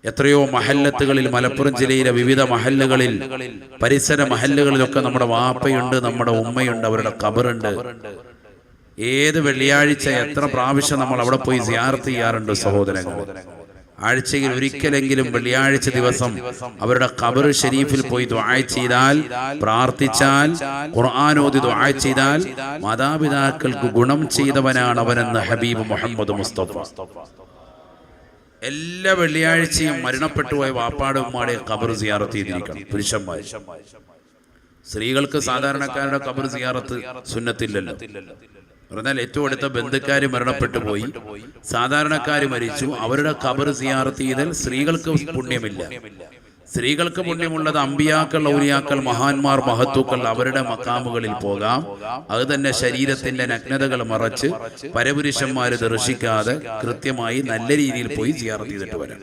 എത്രയോ മഹല്ലത്തുകളിൽ, മലപ്പുറം ജില്ലയിലെ വിവിധ മഹല്ലുകളിൽ, പരിസര മഹല്ലുകളിലൊക്കെ നമ്മുടെ വാപ്പയുണ്ട്, നമ്മുടെ ഉമ്മയുണ്ട്, അവരുടെ ഖബറുണ്ട്. ഏത് വെള്ളിയാഴ്ച എത്ര പ്രാവശ്യം നമ്മൾ അവിടെ പോയി സിയാറത്ത് ചെയ്യാറുണ്ട് സഹോദരങ്ങൾ. ആഴ്ചയിൽ ഒരിക്കലെങ്കിലും വെള്ളിയാഴ്ച ദിവസം അവരുടെ ഖബർ ഷരീഫിൽ പോയി ദുആ ചെയ്താൽ, പ്രാർത്ഥിച്ചാൽ, ഖുർആൻ ഓതി ദുആ ചെയ്താൽ മാതാപിതാക്കൾക്ക് ഗുണം ചെയ്തവനാണ് അവനെന്ന് ഹബീബ് മുഹമ്മദ് മുസ്തഫ. എല്ലാ വെള്ളിയാഴ്ചയും മരണപ്പെട്ടു പോയ വാപ്പാടെ ഉമ്മാടെ ഖബർ സിയാറത്ത് ചെയ്തിരിക്കണം പുരുഷന്മാർ. സ്ത്രീകൾക്ക് സാധാരണക്കാരുടെ ഖബർ സിയാറത്ത് സുന്നത്തില്ലല്ലോ. പറഞ്ഞാൽ ഏറ്റവും അടുത്ത ബന്ധുക്കാർ മരണപ്പെട്ടു പോയി, സാധാരണക്കാർ മരിച്ചു, അവരുടെ ഖബർ സിയാറത്ത് ചെയ്താൽ സ്ത്രീകൾക്ക് പുണ്യമില്ല. സ്ത്രീകൾക്ക് പുണ്യമുള്ളത് അമ്പിയാക്കൾ, ഔലിയാക്കൾ, മഹാന്മാർ, മഹത്തുക്കൾ, അവരുടെ മക്കാമുകളിൽ പോകാം. അത് തന്നെ ശരീരത്തിന്റെ നഗ്നതകൾ മറച്ച് പരപുരുഷന്മാർ ദർശിക്കാതെ കൃത്യമായി നല്ല രീതിയിൽ പോയി സിയാറത്ത് ചെയ്തിട്ട് വരാം.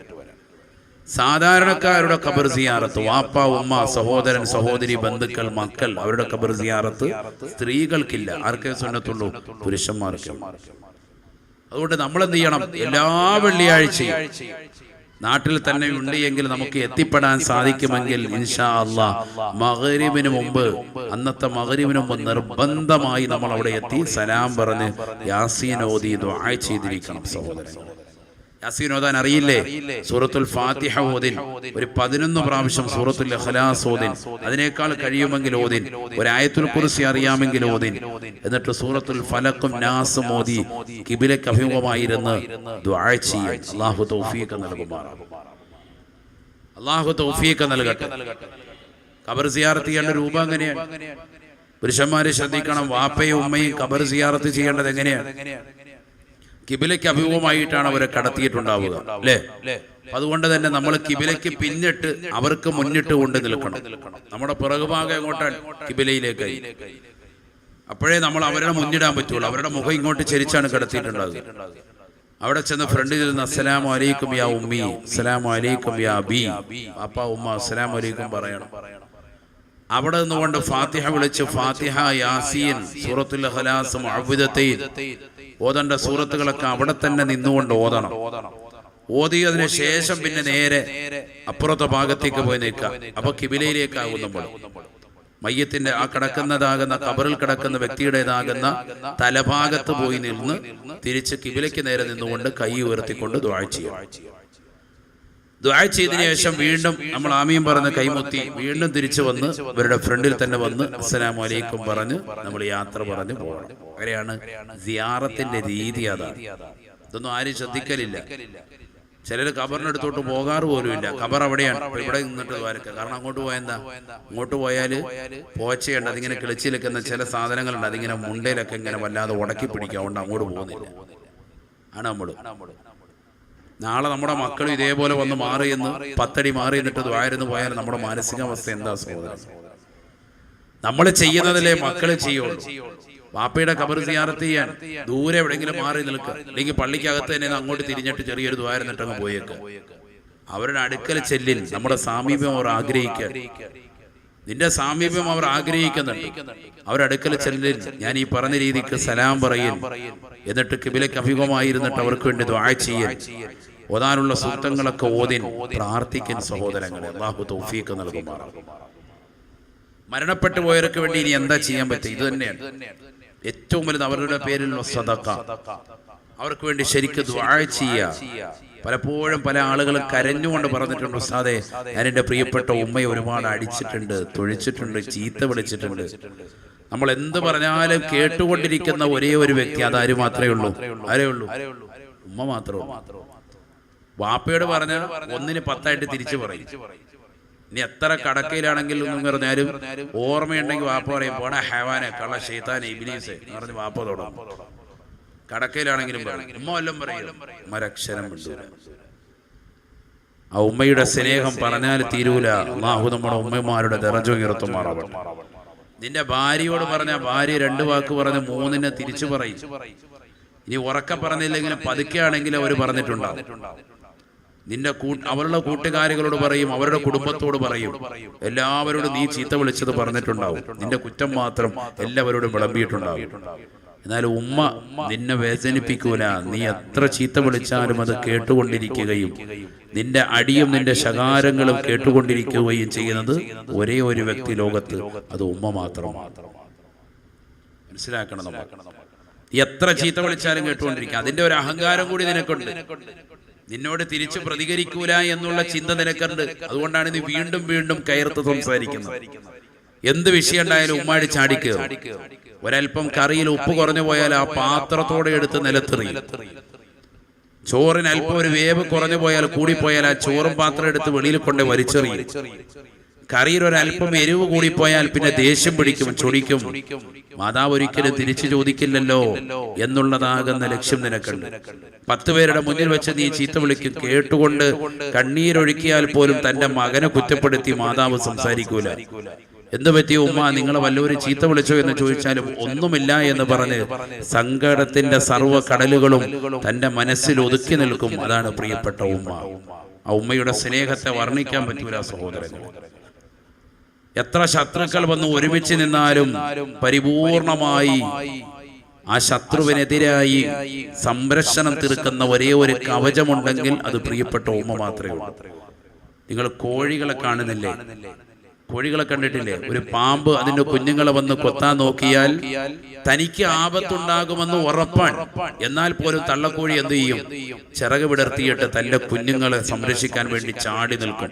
സാധാരണക്കാരുടെ ഖബർ സിയാറത്ത്, വാപ്പ, ഉമ്മ, സഹോദരൻ, സഹോദരി, ബന്ധുക്കൾ, മക്കൾ, അവരുടെ ഖബർ സിയാറത്ത് സ്ത്രീകൾക്കില്ല. ആർക്കേ സുന്നത്തുള്ളൂ? പുരുഷന്മാർക്ക്. അതുകൊണ്ട് നമ്മൾ എന്ത് ചെയ്യണം? എല്ലാ വെള്ളിയാഴ്ചയും നാട്ടിൽ തന്നെ ഉണ്ട് എങ്കിൽ നമുക്ക് എത്തിപ്പെടാൻ സാധിക്കുമെങ്കിൽ ഇൻഷാ അല്ലാഹ് മഗ്രിബിന് മുമ്പ്, അന്നത്തെ മഗ്രിബിന് മുമ്പ് നിർബന്ധമായി നമ്മൾ അവിടെ എത്തി സലാം പറഞ്ഞ് യാസീൻ ഓതി ദുആ ചെയ്തിരിക്കണം സഹോദരൻ. യാസീൻ ഓതാൻ അറിയില്ലേ? സൂറത്തുൽ ഫാത്തിഹ ഓതിൻ, ഒരു 11 പ്രാവശ്യം സൂറത്തുൽ ഇഖ്ലാസ് ഓതിൻ, അതിനേക്കാൾ കഴിയുമെങ്കിൽ ഓതിൻ, ഒരു ആയത്തുൽ കുർസി അറിയാമെങ്കിൽ ഓതിൻ, എന്നിട്ട് സൂറത്തുൽ ഫലഖും നാസും ഓതി ഖിബിലക്ക് അഭിമുഖമായിരുന്ന് ദുആ ചെയ്യും. അല്ലാഹു തൗഫീഖ് നൽകുമാറാകട്ടെ. അല്ലാഹു തൗഫീഖ് നൽകട്ടെ. ഖബർ സിയാറത്ത് ചെയ്യേണ്ട രൂപം എങ്ങനെയാണ്? പുരുഷന്മാരെ ശ്രദ്ധിക്കണം. വാപ്പയും ഉമ്മയും ഖബർ സിയാറത്ത് ചെയ്യേണ്ടത് എങ്ങനെയാണ്? കിബിലയ്ക്ക് അഭിമുഖമായിട്ടാണ് അവരെ കടത്തിയിട്ടുണ്ടാവുക, അല്ലേ? അതുകൊണ്ട് തന്നെ നമ്മൾ കിബിലയ്ക്ക് പിന്നിട്ട് അവർക്ക് മുന്നിട്ട് കൊണ്ട് നിൽക്കണം. നമ്മുടെ പിറകുഭാഗം എങ്ങോട്ടാണ്? കിബിലയിലേക്ക്. അപ്പോഴേ നമ്മൾ അവരുടെ മുന്നിടാൻ പറ്റുള്ളൂ. അവരുടെ മുഖം ഇങ്ങോട്ട് ചരിച്ചാണ് കടത്തിയിട്ടുണ്ടാവുക. അവിടെ ചെന്ന് ഫ്രണ്ടിൽ നിന്ന് അസ്സലാമു അലൈക്കും യാ ഉമ്മി, അസ്സലാമു അലൈക്കും യാ അബി, പാപ്പ, ഉമ്മ, അസ്സലാമു അലൈക്കും പറയണം. അവിടെ നിന്നുകൊണ്ട് ഫാത്തിഹ വിളിച്ച് ഫാത്തിഹ, യാസീൻ, സൂറത്തുൽ ഇഖ്ലാസ്, മുഅവ്വിദത്തൈൻ ഓതേണ്ട സൂറത്തുകളൊക്കെ അവിടെ തന്നെ നിന്നുകൊണ്ട് ഓതണം. ഓതിയതിനു ശേഷം പിന്നെ നേരെ അപ്പുറത്തെ ഭാഗത്തേക്ക് പോയി നിൽക്കുക. അപ്പൊ കിബിലയിലേക്കാകും നമ്മൾ. മയ്യത്തിന്റെ ആ കിടക്കുന്നതാകുന്ന ഖബറിൽ കിടക്കുന്ന വ്യക്തിയുടേതാകുന്ന തലഭാഗത്ത് പോയി നിന്ന് തിരിച്ച് കിബിലയ്ക്ക് നേരെ നിന്നുകൊണ്ട് കൈ ഉയർത്തിക്കൊണ്ട് ദുആ ചെയ്യണം. ദുആ ചെയ്തതിനു ശേഷം വീണ്ടും നമ്മൾ ആമീൻ പറഞ്ഞ് കൈമുത്തി വീണ്ടും തിരിച്ചു വന്ന് ഇവരുടെ ഫ്രണ്ടിൽ തന്നെ വന്ന് അസ്സലാമു അലൈക്കും പറഞ്ഞ് നമ്മൾ യാത്ര പറഞ്ഞ് പോകണം. അങ്ങനെയാണ് സിയാറത്തിന്റെ രീതി. അതാണ്. ഇതൊന്നും ആരും ശ്രദ്ധിക്കലില്ല. ചിലർ ഖബറിനടുത്തോട്ട് പോകാറ് പോലും ഇല്ല. ഖബർ അവിടെയാണ്, ഇവിടെ നിന്നിട്ട് വരക്കുക. കാരണം അങ്ങോട്ട് പോയാൽ എന്താ? അങ്ങോട്ട് പോയാൽ പോച്ചയുണ്ട്, അതിങ്ങനെ കിളിച്ച് നിൽക്കുന്ന ചില സാധനങ്ങളുണ്ട്, അതിങ്ങനെ മുണ്ടയിലൊക്കെ ഇങ്ങനെ വല്ലാതെ ഉടക്കി പിടിക്കുക. അതുകൊണ്ട് അങ്ങോട്ട് പോകുന്നില്ല. ആണ് നമ്മൾ. നാളെ നമ്മുടെ മക്കളും ഇതേപോലെ വന്ന് മാറിയെന്ന് 10 അടി മാറി എന്നിട്ട് ദ്വാരന്ന് പോയാൽ നമ്മുടെ മാനസികാവസ്ഥ എന്താ സഹോദരൻ? നമ്മൾ ചെയ്യുന്നതിലേ മക്കൾ ചെയ്യുള്ളൂ. വാപ്പയുടെ ഖബർ സിയാറത്ത് ചെയ്യാൻ ദൂരെ എവിടെയെങ്കിലും മാറി നിൽക്കുക, അല്ലെങ്കിൽ പള്ളിക്കകത്ത് തന്നെ അങ്ങോട്ട് തിരിഞ്ഞിട്ട് ചെറിയൊരു ദ്വാരം നിട്ടങ്ങ് പോയേക്ക്. അവരുടെ അടുക്കൽ ചെല്ലിൽ നമ്മുടെ സാമീപ്യം അവർ ആഗ്രഹിക്കുക. നിന്റെ സാമീപ്യം അവർ ആഗ്രഹിക്കുന്നുണ്ട്. അവരടുക്കൽ ചെല്ലിൽ ഞാൻ ഈ പറഞ്ഞ രീതിക്ക് സലാം പറയും, എന്നിട്ട് കിബിലയ്ക്ക് അഭിമുഖമായിരുന്നിട്ട് അവർക്ക് വേണ്ടി ദുആ ചെയ്യൽ, ഓതാനുള്ള സൂക്തങ്ങളൊക്കെ ഓതിൻ പ്രാർത്ഥിക്കാൻ സഹോദരങ്ങളെ. അല്ലാഹു തൗഫീഖ് നൽകുമാറാകട്ടെ. മരണപ്പെട്ടു പോയവർക്ക് വേണ്ടി ഇനി എന്താ ചെയ്യാൻ പറ്റുക? ഇത് തന്നെയാണ് ഏറ്റവും വലുത്. അവരുടെ പേരിലുള്ള സദഖ, അവർക്ക് വേണ്ടി ശരിക്കും ദുആ ചെയ്യുക. പലപ്പോഴും പല ആളുകളും കരഞ്ഞുകൊണ്ട് പറഞ്ഞിട്ടുണ്ട്, ഉസ്താദേ ഞാൻ എൻ്റെ പ്രിയപ്പെട്ട ഉമ്മയെ ഒരുപാട് അടിച്ചിട്ടുണ്ട്, തൊഴിച്ചിട്ടുണ്ട്, ചീത്ത വിളിച്ചിട്ടുണ്ട്. നമ്മൾ എന്ത് പറഞ്ഞാലും കേട്ടുകൊണ്ടിരിക്കുന്ന ഒരേ ഒരു വ്യക്തി അതാര് മാത്രമേ ഉള്ളൂ? ആരേ ഉള്ളൂ? ഉമ്മ മാത്രമേ ഉള്ളൂ. വാപ്പയോട് പറഞ്ഞാൽ 1ന് 10 തിരിച്ചു പറയും. ഇനി എത്ര കടക്കയിലാണെങ്കിലും ഒന്നും പറഞ്ഞാലും ഓർമ്മയുണ്ടെങ്കിൽ വാപ്പ പറയും, പോടാ ഹൈവാനെ, കള്ള ശൈത്താനെ, ഇബ്ലീസേ എന്ന് പറഞ്ഞ് വാപ്പ തുടങ്ങും. കടക്കയിലാണെങ്കിലും പറയും. ഉമ്മ വല്ലതും പറയും, മരക്ഷരം വിട്ടൂല. ആ ഉമ്മയുടെ സ്നേഹം പറഞ്ഞാൽ തീരൂല. അല്ലാഹു നമ്മുടെ ഉമ്മമാരുടെ ദറജ ഉയർത്തുമാറാവട്ടെ. നിന്റെ ഭാര്യയോട് പറഞ്ഞ ഭാര്യ 2 വാക്ക് പറഞ്ഞ് 3നെ തിരിച്ചു പറയും. ഇനി ഉറക്ക പറഞ്ഞില്ലെങ്കിലും പതുക്കെ ആണെങ്കിലും അവർ പറഞ്ഞിട്ടുണ്ടാവും. നിന്റെ അവരുടെ കൂട്ടുകാരികളോട് പറയും, അവരുടെ കുടുംബത്തോട് പറയും, എല്ലാവരോടും നീ ചീത്ത വിളിച്ചത് പറഞ്ഞിട്ടുണ്ടാവും. നിന്റെ കുറ്റം മാത്രം എല്ലാവരോടും വിളമ്പിയിട്ടുണ്ടാവും. എന്നാൽ ഉമ്മ നിന്നെ വേദനിപ്പിക്കൂല. നീ എത്ര ചീത്ത വിളിച്ചാലും അത് കേട്ടുകൊണ്ടിരിക്കുകയും നിന്റെ അടിയും നിന്റെ ശകാരങ്ങളും കേട്ടുകൊണ്ടിരിക്കുകയും ചെയ്യുന്നത് ഒരേ ഒരു വ്യക്തി ലോകത്ത്, അത് ഉമ്മ മാത്രമാണ്. മനസ്സിലാക്കണം. എത്ര ചീത്ത വിളിച്ചാലും കേട്ടുകൊണ്ടിരിക്കുക. അതിന്റെ ഒരു അഹങ്കാരം കൂടി നിനക്കുണ്ട്. നിന്നോട് തിരിച്ചു പ്രതികരിക്കൂല എന്നുള്ള ചിന്ത നിനക്കുണ്ട്. അതുകൊണ്ടാണ് നീ വീണ്ടും വീണ്ടും കയർത്ത് സംസാരിക്കുന്നത്. എന്ത് വിഷയം ഉണ്ടായാലും ഉമ്മാടി ചാടിക്കുക. ഒരൽപ്പം കറിയിൽ ഉപ്പ് കുറഞ്ഞു പോയാൽ ആ പാത്രത്തോടെ എടുത്ത് നിലത്തെറിയും. ചോറിന് അല്പം ഒരു വേവ് കുറഞ്ഞു പോയാൽ കൂടിപ്പോയാൽ ആ ചോറും പാത്രം എടുത്ത് വെളിയിൽ കൊണ്ട് വലിച്ചെറിയും. കറിയിൽ ഒരല്പം എരിവ് കൂടിപ്പോയാൽ പിന്നെ ദേഷ്യം പിടിക്കും, ചൊടിക്കും. മാതാവ് ഒരിക്കലും തിരിച്ചു ചോദിക്കില്ലല്ലോ എന്നുള്ളതാകുന്ന ലക്ഷ്യം നിനക്കുണ്ട്. 10 പേരുടെ മുന്നിൽ വെച്ച് നീ ചീത്ത വിളിക്കും. കേട്ടുകൊണ്ട് കണ്ണീരൊഴുക്കിയാൽ പോലും തന്റെ മകനെ കുറ്റപ്പെടുത്തി മാതാവ് സംസാരിക്കൂല. എന്ത് പറ്റിയ ഉമ്മ, നിങ്ങളെ വല്ലവരും ചീത്ത വിളിച്ചോ എന്ന് ചോദിച്ചാലും ഒന്നുമില്ല എന്ന് പറഞ്ഞ് സങ്കടത്തിന്റെ സർവ്വ കടലുകളും തന്റെ മനസ്സിൽ ഒതുക്കി നിൽക്കും. അതാണ് പ്രിയപ്പെട്ട ഉമ്മ. ആ ഉമ്മയുടെ സ്നേഹത്തെ വർണ്ണിക്കാൻ പറ്റൂല സഹോദരങ്ങൾ. എത്ര ശത്രുക്കൾ വന്ന് ഒരുമിച്ച് നിന്നാലും പരിപൂർണമായി ആ ശത്രുവിനെതിരായി സംരക്ഷണം തീർക്കുന്ന ഒരേ ഒരു കവചമുണ്ടെങ്കിൽ അത് പ്രിയപ്പെട്ട ഉമ്മ മാത്രമേ ഉള്ളൂ. നിങ്ങൾ കോഴികളെ കാണുന്നില്ലേ? കോഴികളെ കണ്ടിട്ടില്ലേ? ഒരു പാമ്പ് അതിന്റെ കുഞ്ഞുങ്ങളെ വന്ന് കൊത്താൻ നോക്കിയാൽ തനിക്ക് ആപത്തുണ്ടാകുമെന്ന് ഉറപ്പാണ്. എന്നാൽ പോലും തള്ളക്കോഴി എന്ത് ചെയ്യും? ചിറക് വിടർത്തിയിട്ട് തന്റെ കുഞ്ഞുങ്ങളെ സംരക്ഷിക്കാൻ വേണ്ടി ചാടി നിൽക്കും.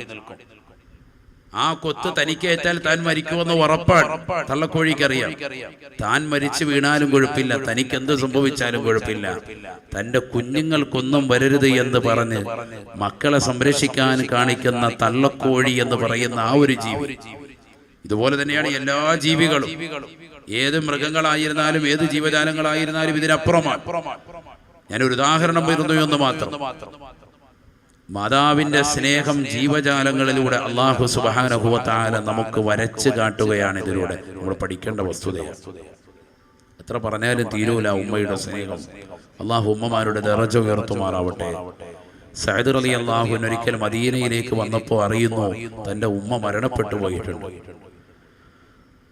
ആ കൊത്ത് തനിക്കേറ്റാൽ താൻ മരിക്കുമെന്ന് ഉറപ്പാണ്. തള്ളക്കോഴിക്കറിയാം താൻ മരിച്ചു വീണാലും കുഴപ്പമില്ല, തനിക്കെന്ത് സംഭവിച്ചാലും കുഴപ്പമില്ല, തന്റെ കുഞ്ഞുങ്ങൾക്കൊന്നും വരരുത് എന്ന് പറഞ്ഞ് മക്കളെ സംരക്ഷിക്കാൻ കാണിക്കുന്ന തള്ളക്കോഴി എന്ന് പറയുന്ന ആ ഒരു ജീവി. ഇതുപോലെ തന്നെയാണ് എല്ലാ ജീവികളും. ഏത് മൃഗങ്ങളായിരുന്നാലും ഏത് ജീവജാലങ്ങളായിരുന്നാലും ഇതിനപ്പുറമാണ്. ഞാനൊരു ഉദാഹരണം വരുന്നു എന്ന് മാത്രം. മാതാവിന്റെ സ്നേഹം ജീവജാലങ്ങളിലൂടെ അല്ലാഹു സുബ്ഹാനഹു വ തആല നമുക്ക് വരച്ച് കാട്ടുകയാണ്. ഇതിലൂടെ നമ്മൾ പഠിക്കേണ്ട വസ്തുതയാണ്. എത്ര പറഞ്ഞാലും തീരൂല ഉമ്മയുടെ സ്നേഹം. അല്ലാഹു ഉമ്മമാരുടെ ദറജ ഉയർത്തുമാറാവട്ടെ. സഅദ് റളിയല്ലാഹു അൻഹു ഒരിക്കൽ മദീനയിലേക്ക് വന്നപ്പോൾ അറിയുന്നു തന്റെ ഉമ്മ മരണപ്പെട്ടു പോയിട്ടുണ്ട്.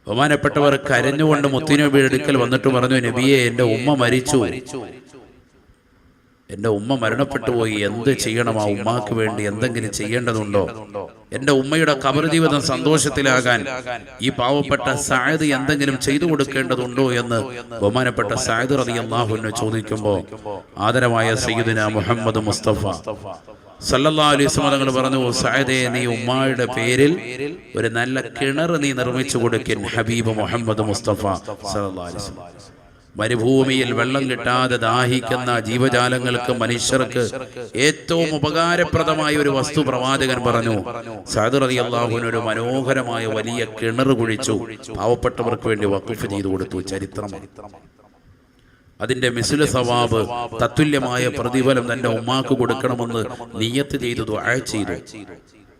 ബഹുമാനപ്പെട്ടവർ കരഞ്ഞുകൊണ്ട് മുത്തുനബിയുടെ അടുക്കൽ വന്നിട്ട് പറഞ്ഞു, നബിയെ, എൻ്റെ ഉമ്മ മരിച്ചു, എൻ്റെ ഉമ്മ മരണപ്പെട്ടു പോയി, എന്ത് ചെയ്യണം? ആ ഉമ്മാക്ക് വേണ്ടി എന്തെങ്കിലും ചെയ്യേണ്ടതുണ്ടോ? എൻ്റെ ഉമ്മയുടെ ഖബർ ജീവിതം സന്തോഷത്തിലാകാൻ ഈ പാവപ്പെട്ട സഅദ് എന്തെങ്കിലും ചെയ്തു കൊടുക്കേണ്ടതുണ്ടോ എന്ന് ബഹുമാനപ്പെട്ട സഅദ് റളിയല്ലാഹു അൻഹു ചോദിക്കുമ്പോൾ ആദരവായ സയ്യിദുനാ മുഹമ്മദ് മുസ്തഫ സല്ലല്ലാഹു അലൈഹി വസല്ലം തങ്ങൾ പറഞ്ഞു, സഅദേ, നീ ഉമ്മായുടെ പേരിൽ ഒരു നല്ല കിണർ നീ നിർമ്മിച്ചു കൊടുക്കിൻ. ഹബീബ് മുഹമ്മദ് മുസ്തഫ സല്ലല്ലാഹു അലൈഹി വസല്ലം മരുഭൂമിയിൽ വെള്ളം കിട്ടാതെ ദാഹിക്കുന്ന ജീവജാലങ്ങൾക്ക്, മനുഷ്യർക്ക് ഏറ്റവും ഉപകാരപ്രദമായ ഒരു വസ്തു പ്രവാചകൻ പറഞ്ഞു. സഅദ് റളിയല്ലാഹു അൻഹു ഒരു മനോഹരമായ വലിയ കിണർ കുഴിച്ചു പാവപ്പെട്ടവർക്ക് വേണ്ടി വഖഫ് ചെയ്തു കൊടുത്തു. ചരിത്രമാണ്. അതിന്റെ മിസ്ലു സവാബ്, തത്തുല്യമായ പ്രതിഫലം തന്റെ ഉമ്മാക്ക് കൊടുക്കണമെന്ന് നിയ്യത്ത് ചെയ്തു, ദുആ ചെയ്തു.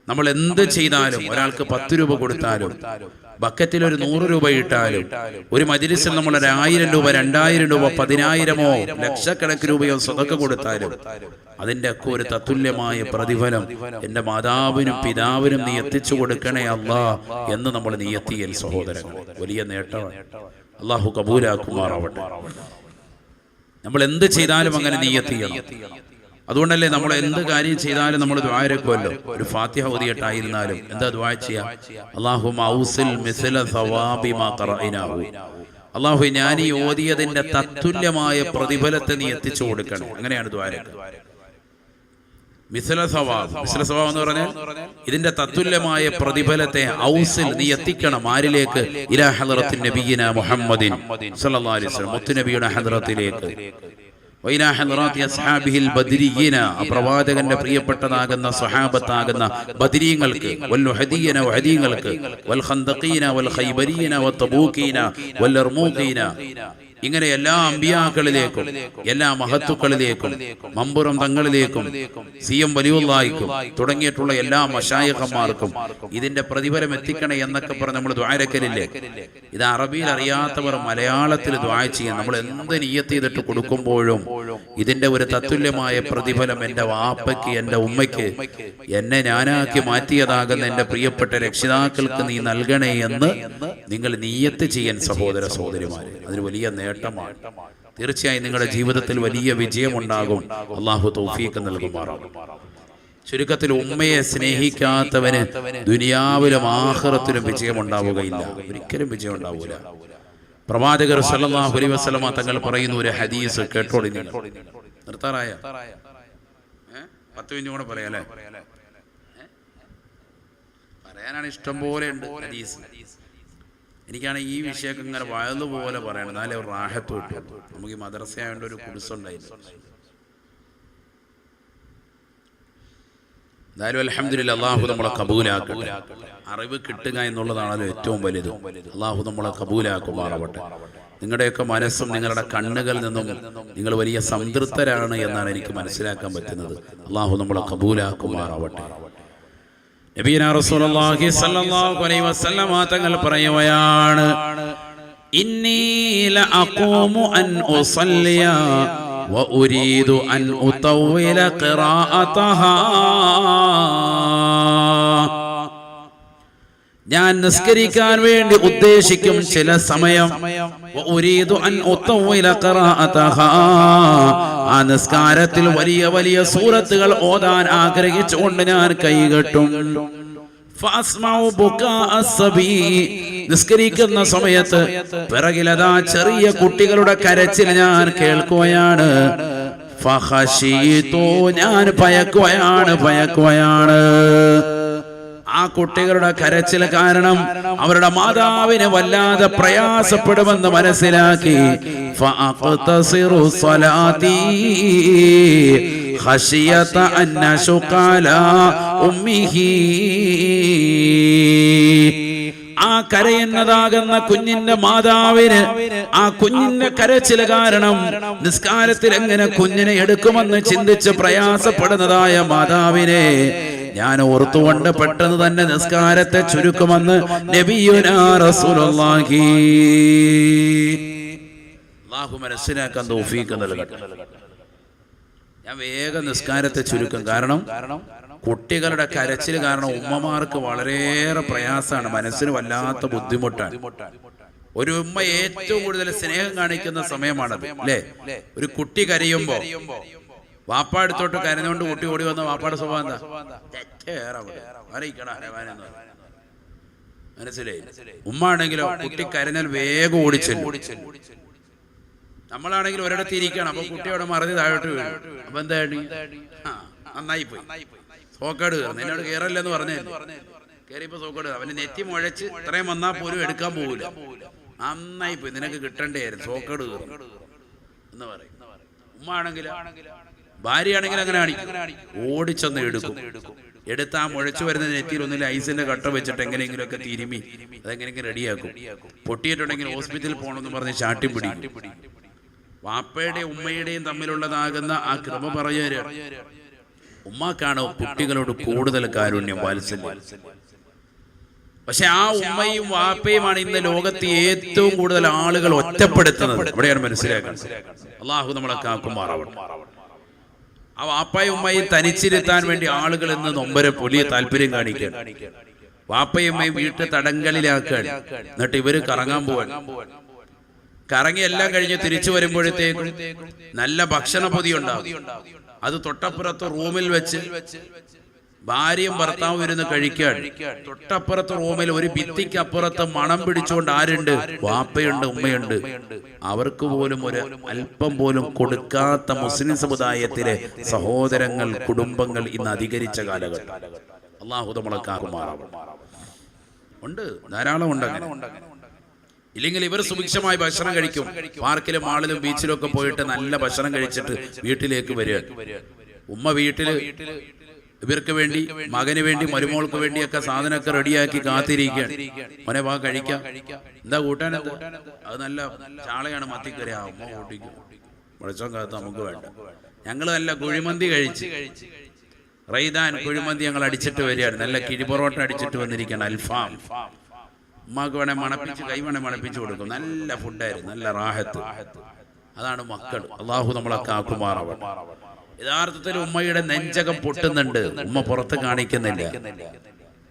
നമ്മൾ എന്ത് ചെയ്താലും, ഒരാൾക്ക് 10 രൂപ കൊടുത്താലും, ബക്കറ്റിൽ ഒരു 100 രൂപ ഇട്ടാലും, ഒരു മജ്‌ലിസിൽ നമ്മൾ 1000 രൂപ, 2000 രൂപ, 10,000-മോ ലക്ഷക്കണക്കിന് രൂപയോ സ്വതക്ക കൊടുത്താലും അതിന്റെ ഒക്കെ ഒരു തത്തുല്യമായ പ്രതിഫലം എന്റെ മാതാവിനും പിതാവിനും നീ എത്തിച്ചു കൊടുക്കണേ അല്ലാഹ് എന്ന് നമ്മൾ നിയ്യത്തിയൽ സഹോദരങ്ങൾ വലിയ നേട്ടമാണ്. അല്ലാഹു കബൂലാക്കുമാറാവട്ടെ. നമ്മൾ എന്ത് ചെയ്താലും അങ്ങനെ നിയ്യത്ത് ചെയ്യണം. അതുകൊണ്ടല്ലേ നമ്മൾ എന്ത് കാര്യം ചെയ്താലും നമ്മൾ ദുആ ഇറക്കുമല്ലോ. ഒരു ഫാത്തിഹ ഓതിയിട്ടായിരുന്നാലും എന്താ ദുആ ചെയ്യാ? അല്ലാഹുമ്മ ഔസിൽ മിസ്ല സവാബി മാ ഖറഅനാഹു. അല്ലാഹു, ഞാൻ ഈ ഓതിയതിന്റെ തത്തുല്യമായ പ്രതിഫലത്തെ നീ എത്തിച്ചു കൊടുക്കണം. അങ്ങനെയാണ് ദുആ ഇറക്കുക. മിസ്ല സവാബ്, മിസ്ല സവാബ് എന്ന് പറഞ്ഞാൽ ഇതിന്റെ തത്തുല്യമായ പ്രതിഫലത്തെ ഔസിൽ നീ എത്തിക്കണം. ആരിലേക്ക്? ഇലാ ഹളറത്തിൻ നബിയിനാ മുഹമ്മദിൻ സല്ലല്ലാഹു അലൈഹി വസല്ലം, മുത്തുനബിയുടെ ഹളറത്തിലേക്ക്. പ്രവാചകന്റെ പ്രിയപ്പെട്ടതാകുന്ന സ്വഹാബത്താകുന്ന ബദരീങ്ങൾക്ക്, ഇങ്ങനെ എല്ലാ അമ്പിയാക്കളിലേക്കും എല്ലാ മഹത്തുക്കളിലേക്കും മമ്പുറം തങ്ങളിലേക്കും സിഎം വലിയുള്ളാഹിക്കും തുടങ്ങിയിട്ടുള്ള എല്ലാ മശായിഖന്മാർക്കും ഇതിന്റെ പ്രതിഫലം എത്തിക്കണേ എന്നൊക്കെ പറഞ്ഞ് നമ്മൾ ദുആ ഇറക്കലില്ലേ? ഇത് അറബിയിൽ അറിയാത്തവർ മലയാളത്തിൽ ദുആ ചെയ്യാൻ നമ്മൾ എന്ത് നിയ്യത്ത് ചെയ്തിട്ട് കൊടുക്കുമ്പോഴും ഇതിന്റെ ഒരു തത്തുല്യമായ പ്രതിഫലം എൻ്റെ വാപ്പയ്ക്ക്, എൻ്റെ ഉമ്മയ്ക്ക്, എന്നെ ഞാനാക്കി മാറ്റിയതാകുന്ന എൻ്റെ പ്രിയപ്പെട്ട രക്ഷിതാക്കൾക്ക് നീ നൽകണേ എന്ന് നിങ്ങൾ നിയ്യത്ത് ചെയ്യാൻ സഹോദര സഹോദരിമാരെ. അതിന് വലിയ നേട്ടം. നേട്ടമാണ്. തീർച്ചയായും നിങ്ങളുടെ ജീവിതത്തിൽ വലിയ വിജയമുണ്ടാകും. അള്ളാഹു തൗഫീഖ് നൽകുമാറാകും. ചുരുക്കത്തിൽ ഉമ്മയെ സ്നേഹിക്കാത്തവന് ദുനിയാവിലും ആഖിറത്തിലും വിജയമുണ്ടാവുകയില്ല, ഒരിക്കലും വിജയം ഉണ്ടാവില്ല. പ്രവാചകർ സല്ലല്ലാഹു അലൈഹി വസല്ലമ തങ്ങൾ പറയുന്ന ഒരു ഹദീസ് കേട്ടോളി. നിർത്താറായ 10 മിനിറ്റ് കൂടെ പറയാല്ലേ? പറയാനാണ് ഇഷ്ടം പോലെ ഉണ്ട് ഹദീസ്. എനിക്കാണ് ഈ വിഷയമൊക്കെ ഇങ്ങനെ വയലുപോലെ പറയണം, എന്നാലേ ഒരു റാഹത്ത് കിട്ടും. നമുക്ക് ഈ മദ്രസയായതുകൊണ്ട് ഒരു കുറിസുണ്ടായില്ല. എന്തായാലും അൽഹംദുലില്ലാഹ് അള്ളാഹു നമ്മളെ കബൂലാക്കട്ടെ. അറിവ് കിട്ടുക എന്നുള്ളതാണല്ലോ ഏറ്റവും വലുത്. അള്ളാഹു നമ്മളെ കബൂലാക്കുമാറാവട്ടെ. നിങ്ങളുടെയൊക്കെ മനസ്സും നിങ്ങളുടെ കണ്ണുകളിൽ നിന്നും നിങ്ങൾ വലിയ സംതൃപ്തരാണ് എന്നാണ് എനിക്ക് മനസ്സിലാക്കാൻ പറ്റുന്നത്. അള്ളാഹു നമ്മളെ കബൂലാക്കുമാറാവട്ടെ. നബിയനാ റസൂലുള്ളാഹി സ്വല്ലല്ലാഹു അലൈഹി വസല്ലം തങ്ങൾ പറയുകയാണ്, ഇന്നി ലഅഖൂമു അൻ ഉസല്ലിയ വഉരീദു അൻ ഉതവ്വില ഖിറാഅതഹാ. ഞാൻ നിസ്കരിക്കാൻ വേണ്ടി ഉദ്ദേശിക്കും ചില സമയം. വഉരീദു അൻ ഉതവ്വില ഖിറാഅതഹാ. ആ നിസ്കാരത്തിൽ വലിയ വലിയ സൂറത്തുകൾ ഓതാൻ ആഗ്രഹിച്ചുകൊണ്ട് ഞാൻ കൈകെട്ടും. ഫഅസ്മഉ ബുകാ അസ്സബി. നിസ്കരിക്കുന്ന സമയത്ത് പിറകിലതാ ചെറിയ കുട്ടികളുടെ കരച്ചിൽ ഞാൻ കേൾക്കുകയാണ്. ഫഖശീതു. ഞാൻ ഭയക്കുകയാണ്. ആ കുട്ടികളുടെ കരച്ചിൽ കാരണം അവരുടെ മാതാവിന് വല്ലാതെ പ്രയാസപ്പെടുമെന്ന് മനസ്സിലാക്കി ഫഅഖ്തസിറു സ്വലാത്തി ഖശിയത അൻ ശുഖല ഉമ്മിഹി. ആ കരയുന്നതാകുന്ന കുഞ്ഞിന്റെ മാതാവിന് ആ കുഞ്ഞിന്റെ കരച്ചിൽ കാരണം നിസ്കാരത്തിൽ എങ്ങനെ കുഞ്ഞിനെ എടുക്കുമെന്ന് ചിന്തിച്ച് പ്രയാസപ്പെടുന്നതായ മാതാവിനെ ഞാൻ ഓർത്തുകൊണ്ട് പെട്ടെന്ന് തന്നെ നിസ്കാരത്തെ ചുരുക്കുമെന്ന് നബിയുനാ റസൂലുള്ളാഹി. അല്ലാഹു മനസ്സിലാക്കാൻ തൗഫീഖ് നൽകട്ടെ. ഞാൻ വേഗം നിസ്കാരത്തെ ചുരുക്കും. കാരണം കുട്ടികളുടെ കരച്ചിൽ കാരണം ഉമ്മമാർക്ക് വളരെയേറെ പ്രയാസമാണ്, മനസ്സിന് വല്ലാത്ത ബുദ്ധിമുട്ടാണ്. ഒരു ഉമ്മ ഏറ്റവും കൂടുതൽ സ്നേഹം കാണിക്കുന്ന സമയമാണത്, അല്ലേ? ഒരു കുട്ടി കരയുമ്പോ വാപ്പ അടുത്തോട്ട് കരഞ്ഞുകൊണ്ട് കുട്ടി ഓടി വന്ന വാപ്പാടെ സ്വഭാവം എന്താ? മനസ്സിലായി? ഉമ്മ ആണെങ്കിലോ കുട്ടി കരഞ്ഞാൽ വേഗം ഓടിച്ചെല്ലും. നമ്മളാണെങ്കിൽ ഒരിടത്ത് ഇരിക്കണം, അപ്പൊ കുട്ടി അവിടെ മറിഞ്ഞ് താഴോട്ട് വീഴും. അപ്പൊ എന്താണ്? നന്നായി പോയി, സോക്കേട് കയറുന്നു. എന്നോട് കയറല്ലെന്ന് പറഞ്ഞു, കയറിയപ്പോ സോക്കേട്. അവന് നെറ്റി മുഴച്ച് ഇത്രയും വന്നാൽ പോലും എടുക്കാൻ പോകില്ല. നന്നായി പോയി, നിനക്ക് കിട്ടേണ്ടായിരുന്നു, സോക്കേട് കയറുന്നു എന്ന് പറയും. ഉമ്മ ആണെങ്കിലോ, ഭാര്യയാണെങ്കിൽ അങ്ങനെ ഓടിച്ചെന്ന് എടുക്കും. എടുത്ത് ആ മുഴച്ചു വരുന്ന നെറ്റിയിൽ ഒന്നിൽ ഐസിന്റെ കട്ട വെച്ചിട്ട് എങ്ങനെയെങ്കിലും ഒക്കെ തിരുമ്മി അതെങ്ങനെയെങ്കിലും റെഡിയാക്കും. പൊട്ടിയിട്ടുണ്ടെങ്കിൽ ഹോസ്പിറ്റലിൽ പോകണമെന്ന് പറഞ്ഞ് ചാട്ടി പിടിക്കും. വാപ്പയുടെയും ഉമ്മയുടെയും തമ്മിലുള്ളതാകുന്ന ആ കൃപ പറയുക. ഉമ്മാക്കാണ് കുട്ടികളോട് കൂടുതൽ കാരുണ്യം, വാത്സല്യം. പക്ഷെ ആ ഉമ്മയും വാപ്പയുമാണ് ഇന്ന് ലോകത്ത് ഏറ്റവും കൂടുതൽ ആളുകൾ ഒറ്റപ്പെടുത്തുന്നത്. അവിടെയാണ് മനസ്സിലാക്കുന്നത്. അള്ളാഹു നമ്മളെ കാക്കുമാറാവട്ടെ. ആ വാപ്പയും ഉമ്മയും തനിച്ചിരുത്താൻ വേണ്ടി ആളുകൾ ഇന്ന് നൊമ്പര വലിയ താല്പര്യം കാണിക്കുകയാണ്. വാപ്പയും ഉമ്മയും വീട്ടിൽ തടങ്കലിലാക്കുകയാണ്. എന്നിട്ട് ഇവര് കറങ്ങാൻ പോവാൻ. കറങ്ങി എല്ലാം കഴിഞ്ഞ് തിരിച്ചു വരുമ്പോഴത്തേക്കും നല്ല ഭക്ഷണ പൊതി ഉണ്ടാകും. അത് തൊട്ടപ്പുറത്ത് റൂമിൽ വെച്ച് ഭാര്യയും ഭർത്താവും ഇരുന്ന് കഴിക്കാൻ. തൊട്ടപ്പുറത്ത് റൂമിൽ ഒരു ഭിത്തിക്കപ്പുറത്ത് മണം പിടിച്ചുകൊണ്ട് ആരുണ്ട്? വാപ്പയുണ്ട്, ഉമ്മയുണ്ട്. അവർക്ക് പോലും ഒരു അല്പം പോലും കൊടുക്കാത്ത മുസ്ലിം സമുദായത്തിലെ സഹോദരങ്ങൾ, കുടുംബങ്ങൾ ഇന്ന് അധികരിച്ച കാലഘട്ടം. അല്ലാഹു നമ്മളെ കാക്കുമാറാവട്ടെ. ഉണ്ട്, ധാരാളം ഉണ്ട് അങ്ങനെ. ഇല്ലെങ്കിൽ ഇവർ സുഭിക്ഷമായി ഭക്ഷണം കഴിക്കും. പാർക്കിലും മാളിലും ബീച്ചിലും ഒക്കെ പോയിട്ട് നല്ല ഭക്ഷണം കഴിച്ചിട്ട് വീട്ടിലേക്ക് വരിക. ഉമ്മ വീട്ടില് ഇവർക്ക് വേണ്ടി, മകന് വേണ്ടി, മരുമോൾക്ക് വേണ്ടിയൊക്കെ സാധനമൊക്കെ റെഡിയാക്കി കാത്തിരിക്കുക. മോനെ വാ കഴിക്കാം. എന്താ കൂട്ടാനെന്താ? അത് നല്ല ചാളയാണ്, മത്തിക്കറി. ആ ഉമ്മ കൂട്ടിക്കും. വെളിച്ചം കാലത്ത് നമുക്ക് വേണ്ട. ഞങ്ങൾ നല്ല കുഴിമന്തി കഴിച്ച്, റൈദാൻ കുഴിമന്തി ഞങ്ങൾ അടിച്ചിട്ട് വരികയാണ്. നല്ല കിഴിപൊറോട്ട അടിച്ചിട്ട് വന്നിരിക്കുകയാണ്, അൽഫാം. ഉമ്മാക്ക് വേണേ മണപ്പിച്ച്, കൈ വേണേ മണപ്പിച്ച് കൊടുക്കും. നല്ല ഫുഡായിരുന്നു, നല്ല റാഹത്ത്. അതാണ് മക്കൾ. അള്ളാഹു നമ്മളെ കാക്കുമാറാവട്ടെ. യഥാർത്ഥത്തിൽ ഉമ്മയുടെ നെഞ്ചകം പൊട്ടുന്നുണ്ട്, ഉമ്മ പുറത്ത് കാണിക്കുന്നില്ല.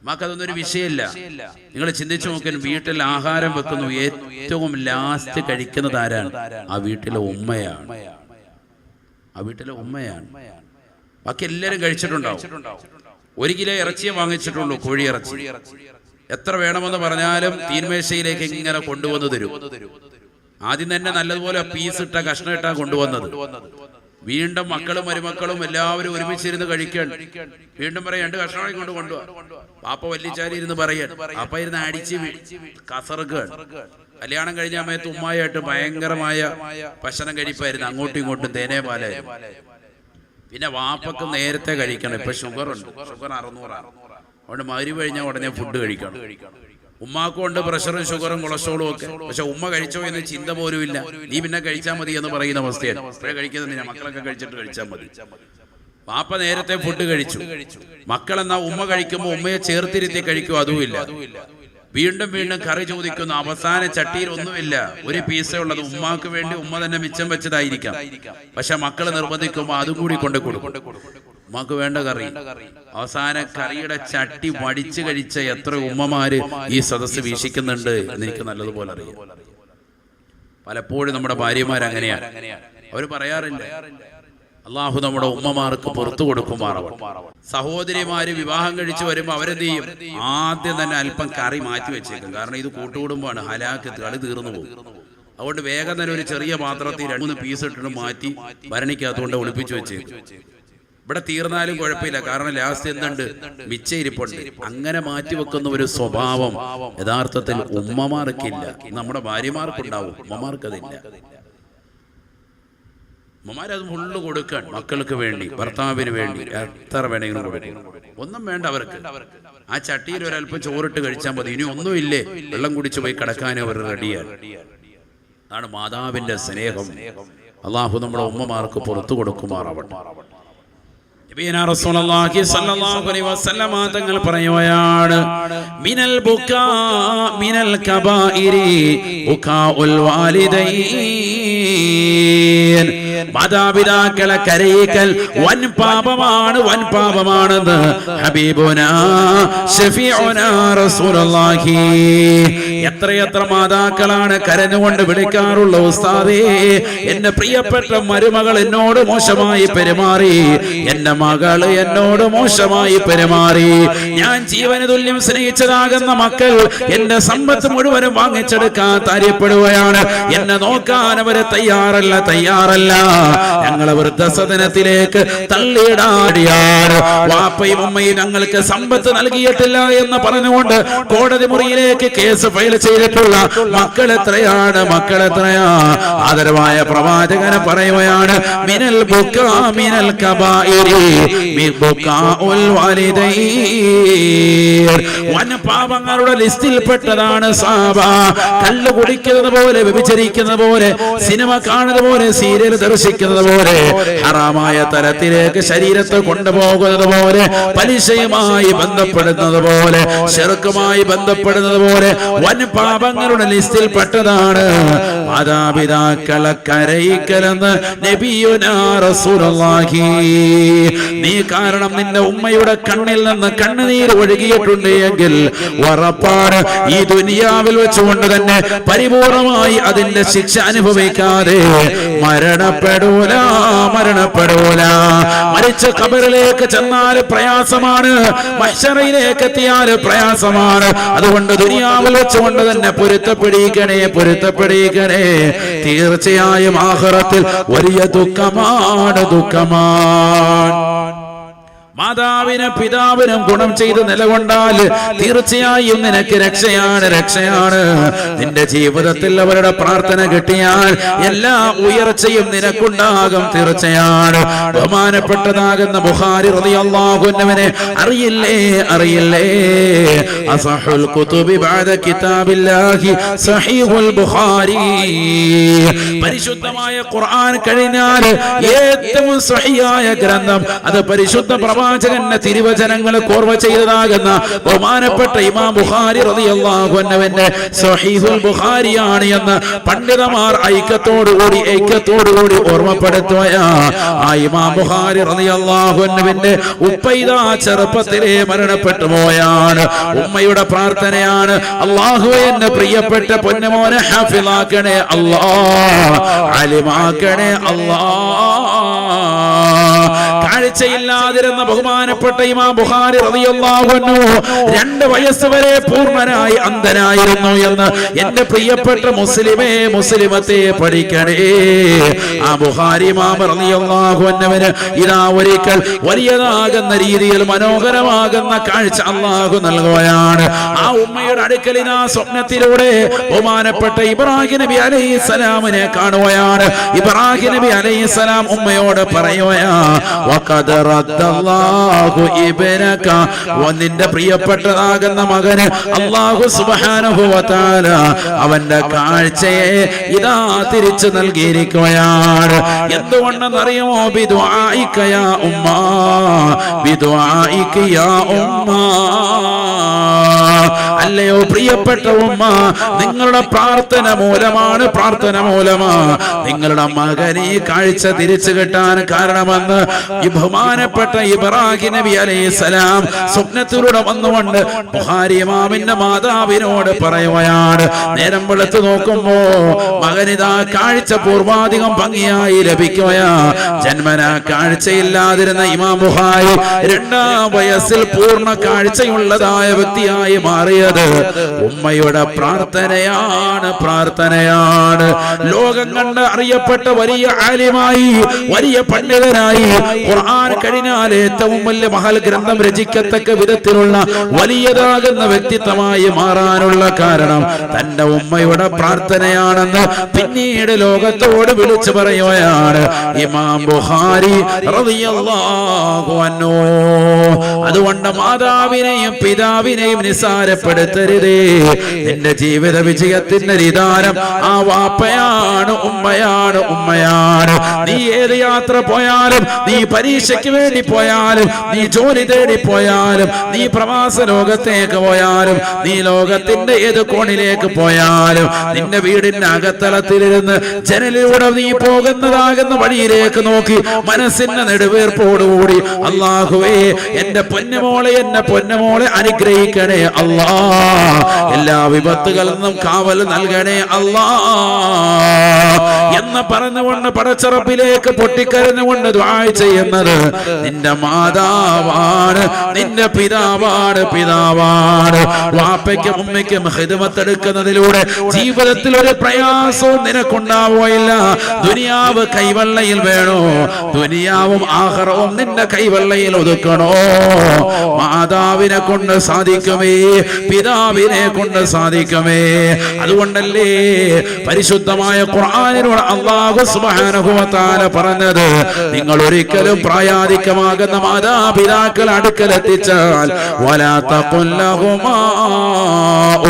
ഉമ്മാക്ക് അതൊന്നും ഒരു വിഷയമില്ല. നിങ്ങൾ ചിന്തിച്ചു നോക്കാൻ, വീട്ടിൽ ആഹാരം വെക്കുന്നു, ഏറ്റവും ലാസ്റ്റ് കഴിക്കുന്നത് ആരാണ്? ആ വീട്ടിലെ ഉമ്മയാണ്. ആ വീട്ടിലെ ഉമ്മയാണ്. ബാക്കി എല്ലാവരും കഴിച്ചിട്ടുണ്ടാവും. 1 കിലോ ഇറച്ചിയെ വാങ്ങിച്ചിട്ടുള്ളൂ, കോഴി ഇറച്ചി. എത്ര വേണമെന്ന് പറഞ്ഞാലും തീന്മേശയിലേക്ക് ഇങ്ങനെ കൊണ്ടുവന്ന് തരും. ആദ്യം തന്നെ നല്ലതുപോലെ പീസ് ഇട്ട കഷ്ണം ഇട്ടാ കൊണ്ടുവന്നത്. വീണ്ടും മക്കളും മരുമക്കളും എല്ലാവരും ഒരുമിച്ചിരുന്ന് കഴിക്കാൻ. വീണ്ടും പറയാം 2 കഷ്ണമായി കൊണ്ടുപോവാ. പാപ്പ വല്ലിച്ചാരി ഇരുന്ന് പറയാൻ, പാപ്പ ഇരുന്ന് അടിച്ച് കസറുകൾ. കല്യാണം കഴിഞ്ഞ സമയത്ത് ഉമ്മായിട്ട് ഭയങ്കരമായ ഭക്ഷണം കഴിപ്പായിരുന്നു, അങ്ങോട്ടും ഇങ്ങോട്ടും തേനേ പാലായിരുന്നു. പിന്നെ വാപ്പക്ക് നേരത്തെ കഴിക്കണം. ഇപ്പൊ ഷുഗറുണ്ട്, ഷുഗർ 600 ആണ്. അതുകൊണ്ട് മഗ്‌രിബ് കഴിഞ്ഞാൽ ഉടനെ ഫുഡ് കഴിക്കണം. ഉമ്മാക്കും ഉണ്ട് പ്രഷറും ഷുഗറും കൊളസ്ട്രോളും ഒക്കെ. പക്ഷെ ഉമ്മ കഴിച്ചോ എന്ന് ചിന്ത പോലും ഇല്ല. നീ പിന്നെ കഴിച്ചാൽ മതി എന്ന് പറയുന്ന അവസ്ഥയാണ്. ഇപ്പോഴേ കഴിക്കുന്നില്ല, മക്കളൊക്കെ കഴിച്ചിട്ട് കഴിച്ചാൽ മതി. പാപ്പ നേരത്തെ ഫുഡ് കഴിച്ചു. മക്കളെന്നാ ഉമ്മ കഴിക്കുമ്പോൾ ഉമ്മയെ ചേർത്തിരുത്തി കഴിക്കും, അതുമില്ല. വീണ്ടും വീണ്ടും കറി ചോദിക്കുന്നു. അവസാന ചട്ടിയിൽ ഒന്നുമില്ല, ഒരു പീസേ ഉള്ളത്. ഉമ്മാക്ക് വേണ്ടി ഉമ്മ തന്നെ മിച്ചം വെച്ചതായിരിക്കാം. പക്ഷെ മക്കള് നിർബന്ധിക്കുമ്പോൾ അതും കൂടി കൊണ്ടു കൊടുക്കും. ഉമ്മാക്ക് വേണ്ട കറി. അവസാന കറിയുടെ ചട്ടി വടിച്ചു കഴിച്ച എത്ര ഉമ്മമാര് ഈ സദസ്സ് വീക്ഷിക്കുന്നുണ്ട് എന്ന് എനിക്ക് നല്ലതുപോലെ അറിയാം. പലപ്പോഴും നമ്മുടെ ഭാര്യമാരങ്ങനെയാണ്. അവർ പറയാറില്ല. അള്ളാഹു നമ്മുടെ ഉമ്മമാർക്ക് പുറത്തു കൊടുക്കുമാറാവട്ടെ. സഹോദരിമാര് വിവാഹം കഴിച്ച് വരുമ്പോൾ അവരെന്ത് ചെയ്യും? ആദ്യം തന്നെ അല്പം കറി മാറ്റി വെച്ചേക്കും. കാരണം ഇത് കൂട്ടുകുടുംബമാണ്, ഹലാക്ക് കളി തീർന്നു പോകും. അതുകൊണ്ട് വേഗം തന്നെ ഒരു ചെറിയ പാത്രത്തിൽ 2-3 പീസ് ഇട്ടിട്ട് മാറ്റി ഭരണിക്കകത്തുകൊണ്ട് ഒളിപ്പിച്ചു വെച്ചേക്കും. ഇവിടെ തീർന്നാലും കുഴപ്പമില്ല, കാരണം ലാസ്റ്റ് എന്തുണ്ട്? മിച്ചം ഇരിപ്പുണ്ട്. അങ്ങനെ മാറ്റി വെക്കുന്ന ഒരു സ്വഭാവം യഥാർത്ഥത്തിൽ ഉമ്മമാർക്കില്ല. നമ്മുടെ ഭാര്യമാർക്കുണ്ടാവും, ഉമ്മമാർക്കതില്ല. ഉമ്മമാരത് ഫുള്ള് കൊടുക്കാൻ, മക്കൾക്ക് വേണ്ടി, ഭർത്താവിന് വേണ്ടി എത്ര വേണമെങ്കിലും കൊടുക്കും. ഒന്നും വേണ്ട അവർക്ക്. ആ ചട്ടിയിൽ ഒരല്പം ചോറിട്ട് കഴിച്ചാൽ മതി. ഇനി ഒന്നുമില്ലേ, വെള്ളം കുടിച്ചു പോയി കിടക്കാനും അവർ റെഡിയാണ്. അതാണ് മാതാവിന്റെ സ്നേഹം. അള്ളാഹു നമ്മുടെ ഉമ്മമാർക്ക് പുറത്തു കൊടുക്കുമാറാവട്ടെ. തങ്ങൾ പറയുകയാണ്, മിനൽ ബുക്കാ മിനൽ കബായിരി ബുകാഉൽ വാലിദൈൻ. മാതാപിതാക്കളെ കരയിക്കൽ വൻ പാപമാണ്, വൻ പാപമാണെന്ന് ഹബീബുനാ ശഫീഉനാ റസൂലുള്ളാഹി. എത്രയെത്ര മാതാക്കളാണ് കരഞ്ഞുകൊണ്ട് വിളിക്കാറുള്ള, ഉസ്താദേ എന്റെ പ്രിയപ്പെട്ട മരുമകൾ എന്നോട് മോശമായി പെരുമാറി, എന്റെ മകള് എന്നോട് മോശമായി പെരുമാറി, ഞാൻ ജീവന് തുല്യം സ്നേഹിച്ചതാകുന്ന മക്കൾ എന്റെ സമ്പത്ത് മുഴുവനും വാങ്ങിച്ചെടുക്കാൻ താല്പര്യപ്പെടുകയാണ്, എന്നെ നോക്കാൻ അവര് തയ്യാറല്ല. ഞങ്ങളെ വൃദ്ധസദനത്തിലേക്ക് തള്ളിയിടാടിയാണ്. വാപ്പയും ഉമ്മയും ഞങ്ങൾക്ക് സമ്പത്ത് നൽകിയിട്ടില്ല എന്ന് പറഞ്ഞുകൊണ്ട് കോടതി മുറിയിലേക്ക് കേസ് ഫയൽ ചെയ്തിട്ടുള്ള മക്കൾ എത്രയാണ്, മക്കൾ എത്രയാ. ആദരവായ പ്രവാചകനെ പറയുകയാണ്, മിനൽ ബുക്കാ മിനൽ കബായിരി ബുകാഉൽ വാലിദൈൻ. വൻ പാപങ്ങളുടെ ലിസ്റ്റിൽപ്പെട്ടതാണ് സാബ. കള്ള് കുടിക്കുന്നത് പോലെ, വ്യഭിചരിക്കുന്നത് പോലെ, സിനിമ കാണുന്നത് പോലെ, സീരിയൽ ദർശിക്കുന്നത് പോലെ, ഹറാമായ തലത്തിലേക്ക് ശരീരത്തെ കൊണ്ടുപോകുന്നത് പോലെ, പലിശയുമായി ബന്ധപ്പെടുന്നത് പോലെ, ശിർക്കുമായി ബന്ധപ്പെടുന്നത് പോലെ വൻ പാപങ്ങളുടെ ലിസ്റ്റിൽ പെട്ടതാണ് മാതാപിതാക്കളെ കരയിക്കലെന്ന് നബിയുനാ റസൂലുള്ളാഹി. നീ കാരണം നിന്റെ ഉമ്മയുടെ കണ്ണിൽ നിന്ന് കണ്ണുനീര് ഒഴുകിയിട്ടുണ്ട് എങ്കിൽ ഉറപ്പാണ് ഈ ദുനിയാവിൽ വെച്ചുകൊണ്ട് തന്നെ പരിപൂർണമായി അതിന്റെ ശിക്ഷ അനുഭവിക്കാതെ മരണപ്പെടൂല. മരിച്ച ഖബറിലേക്ക് ചെന്നാൽ പ്രയാസമാണ്, മഹ്ശറയിലേക്ക് എത്തിയാൽ പ്രയാസമാണ്. അതുകൊണ്ട് ദുനിയാവിൽ വെച്ചുകൊണ്ട് തന്നെ പൊരുത്തപ്പെടിക്കണേ. തീർച്ചയായും ആഖിറത്തിൽ വലിയ ദുഃഖമാണ്. മാതാവിനും പിതാവിനും ഗുണം ചെയ്ത് നിലകൊണ്ടാൽ തീർച്ചയായും നിനക്ക് രക്ഷയാണ്. നിന്റെ ജീവിതത്തിൽ അവരുടെ പ്രാർത്ഥന കിട്ടിയാൽ എല്ലാ ഉയർച്ചയും നിനക്കുണ്ടാകും, തീർച്ചയാണ്. ബഹുമാനപ്പെട്ടതാകുന്ന ബുഖാരി റളിയല്ലാഹു അൻഹുവിനെ അറിയില്ലേ? അസഹുൽ കുതുബി ബഅദ കിതാബില്ലാഹി സഹീഹുൽ ബുഖാരി. പരിശുദ്ധമായ ഖുർആൻ കഴിഞ്ഞാൽ ഏറ്റവും സഹിയായ ഗ്രന്ഥം അത് പരിശുദ്ധ പ്രവാചകന്റെ തിരുവചനങ്ങൾ കോർവ ചെയ്തതാകുന്ന ബഹുമാനപ്പെട്ട ഇമാം ബുഖാരി റളിയല്ലാഹു അൻഹുവിന്റെ സ്വഹീഹുൽ ബുഖാരിയാണ് എന്ന് പണ്ഡിതന്മാർ ഐക്യത്തോടുകൂടി ഓർമ്മപ്പെടുത്തുകയാ. ആ ഇമാം ബുഖാരി റളിയല്ലാഹു അൻഹുവിന്റെ ഉപ്പൈദാ ചെറുപ്പത്തിലെ മരണപ്പെട്ടു പോയാണ്. ഉമ്മയുടെ പ്രാർത്ഥനയാണ്, അല്ലാഹുവേ എന്റെ പ്രിയപ്പെട്ട പൊന്നുമോനെ ഹാഫിളാക്കണേ അല്ലാഹ്, അലിമാക്കണേ അല്ലാഹ്. കാഴ്ചയില്ലാതിരുന്ന ബഹുമാനപ്പെട്ട ഇമാം ബുഖാരി റളിയല്ലാഹു അൻഹു 2 വയസ്സ് വരെ പൂർണ്ണനായി അന്ധനായിരുന്നു എന്ന് എന്റെ പ്രിയപ്പെട്ട മുസ്ലിമത്തെ പഠിക്കണേ. ആ ബുഖാരി ഇമാം റളിയല്ലാഹു അൻഹുവിന് ഇതാ ഒരിക്കൽ വലിയതാകുന്ന രീതിയിൽ മനോഹരമാകുന്ന കാഴ്ച അല്ലാഹു നൽകുകയാണ്. ആ ഉമ്മയുടെ അടുക്കൽ ആ സ്വപ്നത്തിലൂടെ ബഹുമാനപ്പെട്ട ഇബ്രാഹിം നബി അലൈഹിസ്സലാമിനെ കാണുകയാണ്. ഇബ്രാഹിം നബി അലൈഹിസ്സലാം ഉമ്മയോട് പറയുകയാ, വഖദ് റദ്ദല്ലാഹു ഇബ്നക, നിന്റെ പ്രിയപ്പെട്ടതാകുന്ന മകന് അല്ലാഹു സുബ്ഹാനഹു വ തആല അവന്റെ കാഴ്ചയെ ഇതാ തിരിച്ചു നൽകിയിരിക്കുകയാണ്. എന്തുകൊണ്ടെന്നറിയുമോ? ബിദുആഇക യാ ഉമ്മ, ബിദുആഇക യാ ഉമ്മ. അല്ലയോ പ്രിയപ്പെട്ട ഉമ്മ, നിങ്ങളുടെ പ്രാർത്ഥന മൂലമാണ് നിങ്ങളുടെ മകനെ കാഴ്ച തിരിച്ചു കിട്ടാൻ കാരണമെന്ന് ഈ ബഹുമാനപ്പെട്ട ഇബ്രാഹിം നബി അലൈഹിസ്സലാം സ്വപ്നത്തിലൂടെ വന്നുകൊണ്ട് ബുഖാരി ഇമാമിന്റെ മാതാവിനോട് പറയുകയാണ്. നേരം വെളുത്ത് നോക്കുമ്പോ മകനിതാ കാഴ്ച പൂർവാധികം ഭംഗിയായി ലഭിക്കുകയാ. ജന്മനാ കാഴ്ചയില്ലാതിരുന്ന ഇമാം ബുഖാരി 2-ാം വയസ്സിൽ പൂർണ്ണ കാഴ്ചയുള്ളതായ വ്യക്തിയായി മാറിയത് ഉമ്മയുടെ പ്രാർത്ഥനയാണ്. ലോകം കണ്ട് അറിയപ്പെട്ട വലിയ ആലിമായി, വലിയ പണ്ഡിതനായി, ഖുർആൻ കഴിഞ്ഞാൽ ഏറ്റവും വലിയ മഹൽ ഗ്രന്ഥം രചിക്കത്തക്ക വിധത്തിലുള്ള വലിയതാകുന്ന വ്യക്തിത്വമായി മാറാനുള്ള കാരണം തന്റെ ഉമ്മയുടെ പ്രാർത്ഥനയാണെന്ന് പിന്നീട് ലോകത്തോട് വിളിച്ചു പറയുകയാണ് ഇമാം ബുഖാരി റളിയല്ലാഹു അൻഹു. അതുകൊണ്ട് മാതാവിനെയും പിതാവിനെയും നിസാരപ്പെടുത്തരുതേ. നിന്റെ ജീവിത വിജയത്തിന്റെ നിദാനം ആ വാപ്പയാണ്, ഉമ്മയാണ്. നീ ഏത് യാത്ര പോയാലും, നീ പരീക്ഷയ്ക്ക് വേണ്ടി പോയാലും, നീ ജോലി തേടി പോയാലും, നീ പ്രവാസ ലോകത്തേക്ക് പോയാലും, നീ ലോകത്തിന്റെ ഏത് കോണിലേക്ക് പോയാലും, നിന്റെ വീടിന്റെ അകത്തളത്തിലിരുന്ന് ജനലിലൂടെ നീ പോകുന്നതാകുന്ന വഴിയിലേക്ക് നോക്കി മനസ്സിന്റെ നെടുവേർപ്പോടുകൂടി അല്ലാഹുവേ എന്റെ പൊന്നുമോളെ അനുഗ്രഹിക്കണേ അല്ലാ, എല്ലാ വിപത്തുകളിൽ നിന്നും കാവൽ നൽകണേ അല്ലാ എന്ന് പറഞ്ഞുകൊണ്ട് പടച്ചറപ്പിലേക്ക് പൊട്ടിക്കരഞ്ഞുകൊണ്ട് ദുആ ചെയ്യുന്നത് നിന്റെ മാതാവാണ്, നിന്റെ പിതാവാണ്. വാപ്പയ്ക്കും ഉമ്മയ്ക്കും ഖിദ്മത്ത് എടുക്കുന്നതിലൂടെ ജീവിതത്തിൽ ഒരു പ്രയാസവും നിനക്കുണ്ടാവുകയില്ല. ദുനിയാവ് കൈവെള്ളയിൽ വേണോ? ദുനിയാവും ആഖിറവും നിന്റെ കൈവെള്ളയിൽ ഒതുക്കണോ? മാതാവിനെ കൊണ്ട് സാധിക്കുമേ, പിതാവിനെ കൊണ്ട് സാധിക്കുമേ. അതുകൊണ്ടല്ലേ പരിശുദ്ധമായ ഖുർആനിലൂടെ അല്ലാഹു സുബ്ഹാനഹു വ തആല പറഞ്ഞത്, നിങ്ങൾ ഒരിക്കലും പ്രായാധികമാകുന്ന മാതാപിതാക്കൾ അടുക്കലെത്തിച്ചാൽ വലാ തഖുൽ ലഹുമാ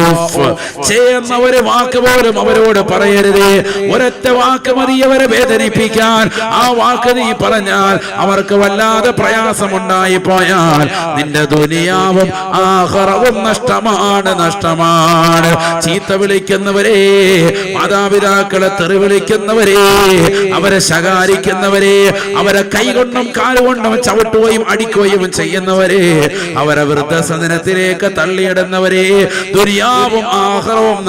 ഉഫ്, ചെയ്യുന്ന ഒരു വാക്ക് പോലും അവരോട് പറയരുതേ. ഒരൊറ്റ വാക്ക് മതി അവരെ വേദനിപ്പിക്കാൻ. ആ വാക്ക് നീ പറഞ്ഞാൽ അവർക്ക് വല്ലാതെ പ്രയാസമുണ്ടായി പോയാൽ നിന്റെ ദുനിയാവും ആഖിറവും നഷ്ടമാണ്. ചീത്ത വിളിക്കുന്നവരെ, മാതാപിതാക്കളെ തെറി വിളിക്കുന്നവരെ, അവരെ ശകാരിക്കുന്നവരെ, അവരെ കൈകൊണ്ടും കാലുകൊണ്ടും ചവിട്ടുകയും അടിക്കുകയും ചെയ്യുന്നവരെ, അവരെ വൃദ്ധസദനത്തിലേക്ക് തള്ളിയിടുന്നവരെ, ദുനിയാവും ആഖിറവും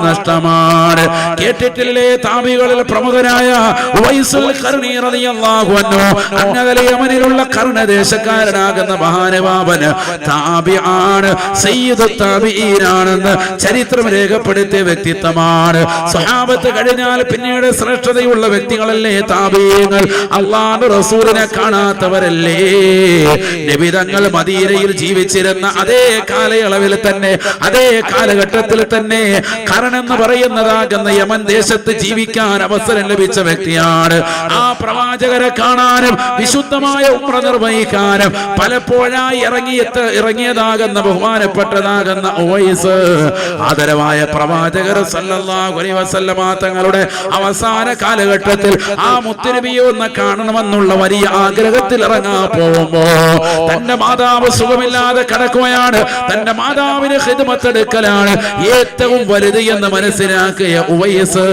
നഷ്ടമാണ്. കേട്ടിട്ടില്ലേ താബികളിൽ പ്രമുഖനായ ഉവൈസുൽ ഖർനി റളിയല്ലാഹു അൻഹു, അങ്ങകലെ യമനിലുള്ള കർണദേശക്കാരനാകുന്ന മഹാനുഭാവന് താബിആണ്, സയ്യിദു താബിഈനാണെന്ന് ചരിത്രം രേഖപ്പെടുത്തിയ വ്യക്തിത്വമാണ്. സ്വഹാബത്ത് കഴിഞ്ഞാൽ പിന്നീട് ശ്രേഷ്ഠതയുള്ള വ്യക്തികളല്ലേ താബിഈങ്ങൾ. അല്ലാഹുവിന്റെ റസൂലിനെ കാണാത്തവരല്ലേ. നബി തങ്ങൾ മദീനയിൽ ജീവിച്ചിരുന്ന അതേ കാലയളവിൽ തന്നെ, അതേ കാലഘട്ടത്തിൽ തന്നെ കർൺ എന്ന് പറയുന്നതാകുന്ന യമൻ ദേശത്ത് ജീവിക്കാൻ അവസരം ലഭിച്ച വ്യക്തിയാണ്. ആ പ്രവാചകരെ കാണാനും വിശുദ്ധമായ ഉംറ നിർവഹിക്കാനും പലപ്പോഴായി ഇറങ്ങിയതാകുന്ന ബഹുമാനപ്പെട്ട ബഹുമാനപ്പെട്ടതാകുന്ന ഉവൈസ് ആദരവായ പ്രവാചകർ സല്ലല്ലാഹു അലൈഹി വസല്ലമ തങ്ങളുടെ അവസാന കാലഘട്ടത്തിൽ ആ മുത്തുനബിയെ ഒന്ന് കാണണമെന്നുള്ള വലിയ ആഗ്രഹത്തിൽ ഇറങ്ങാൻ പോകുമ്പോ തന്റെ മാതാവ് സുഖമില്ലാതെ കിടക്കുകയാണ്. തന്റെ മാതാവിന് ഖിദ്മത്ത് എടുക്കലാണ് ഏറ്റവും വലുത് എന്ന് മനസ്സിലാക്കിയ ഉവൈസ്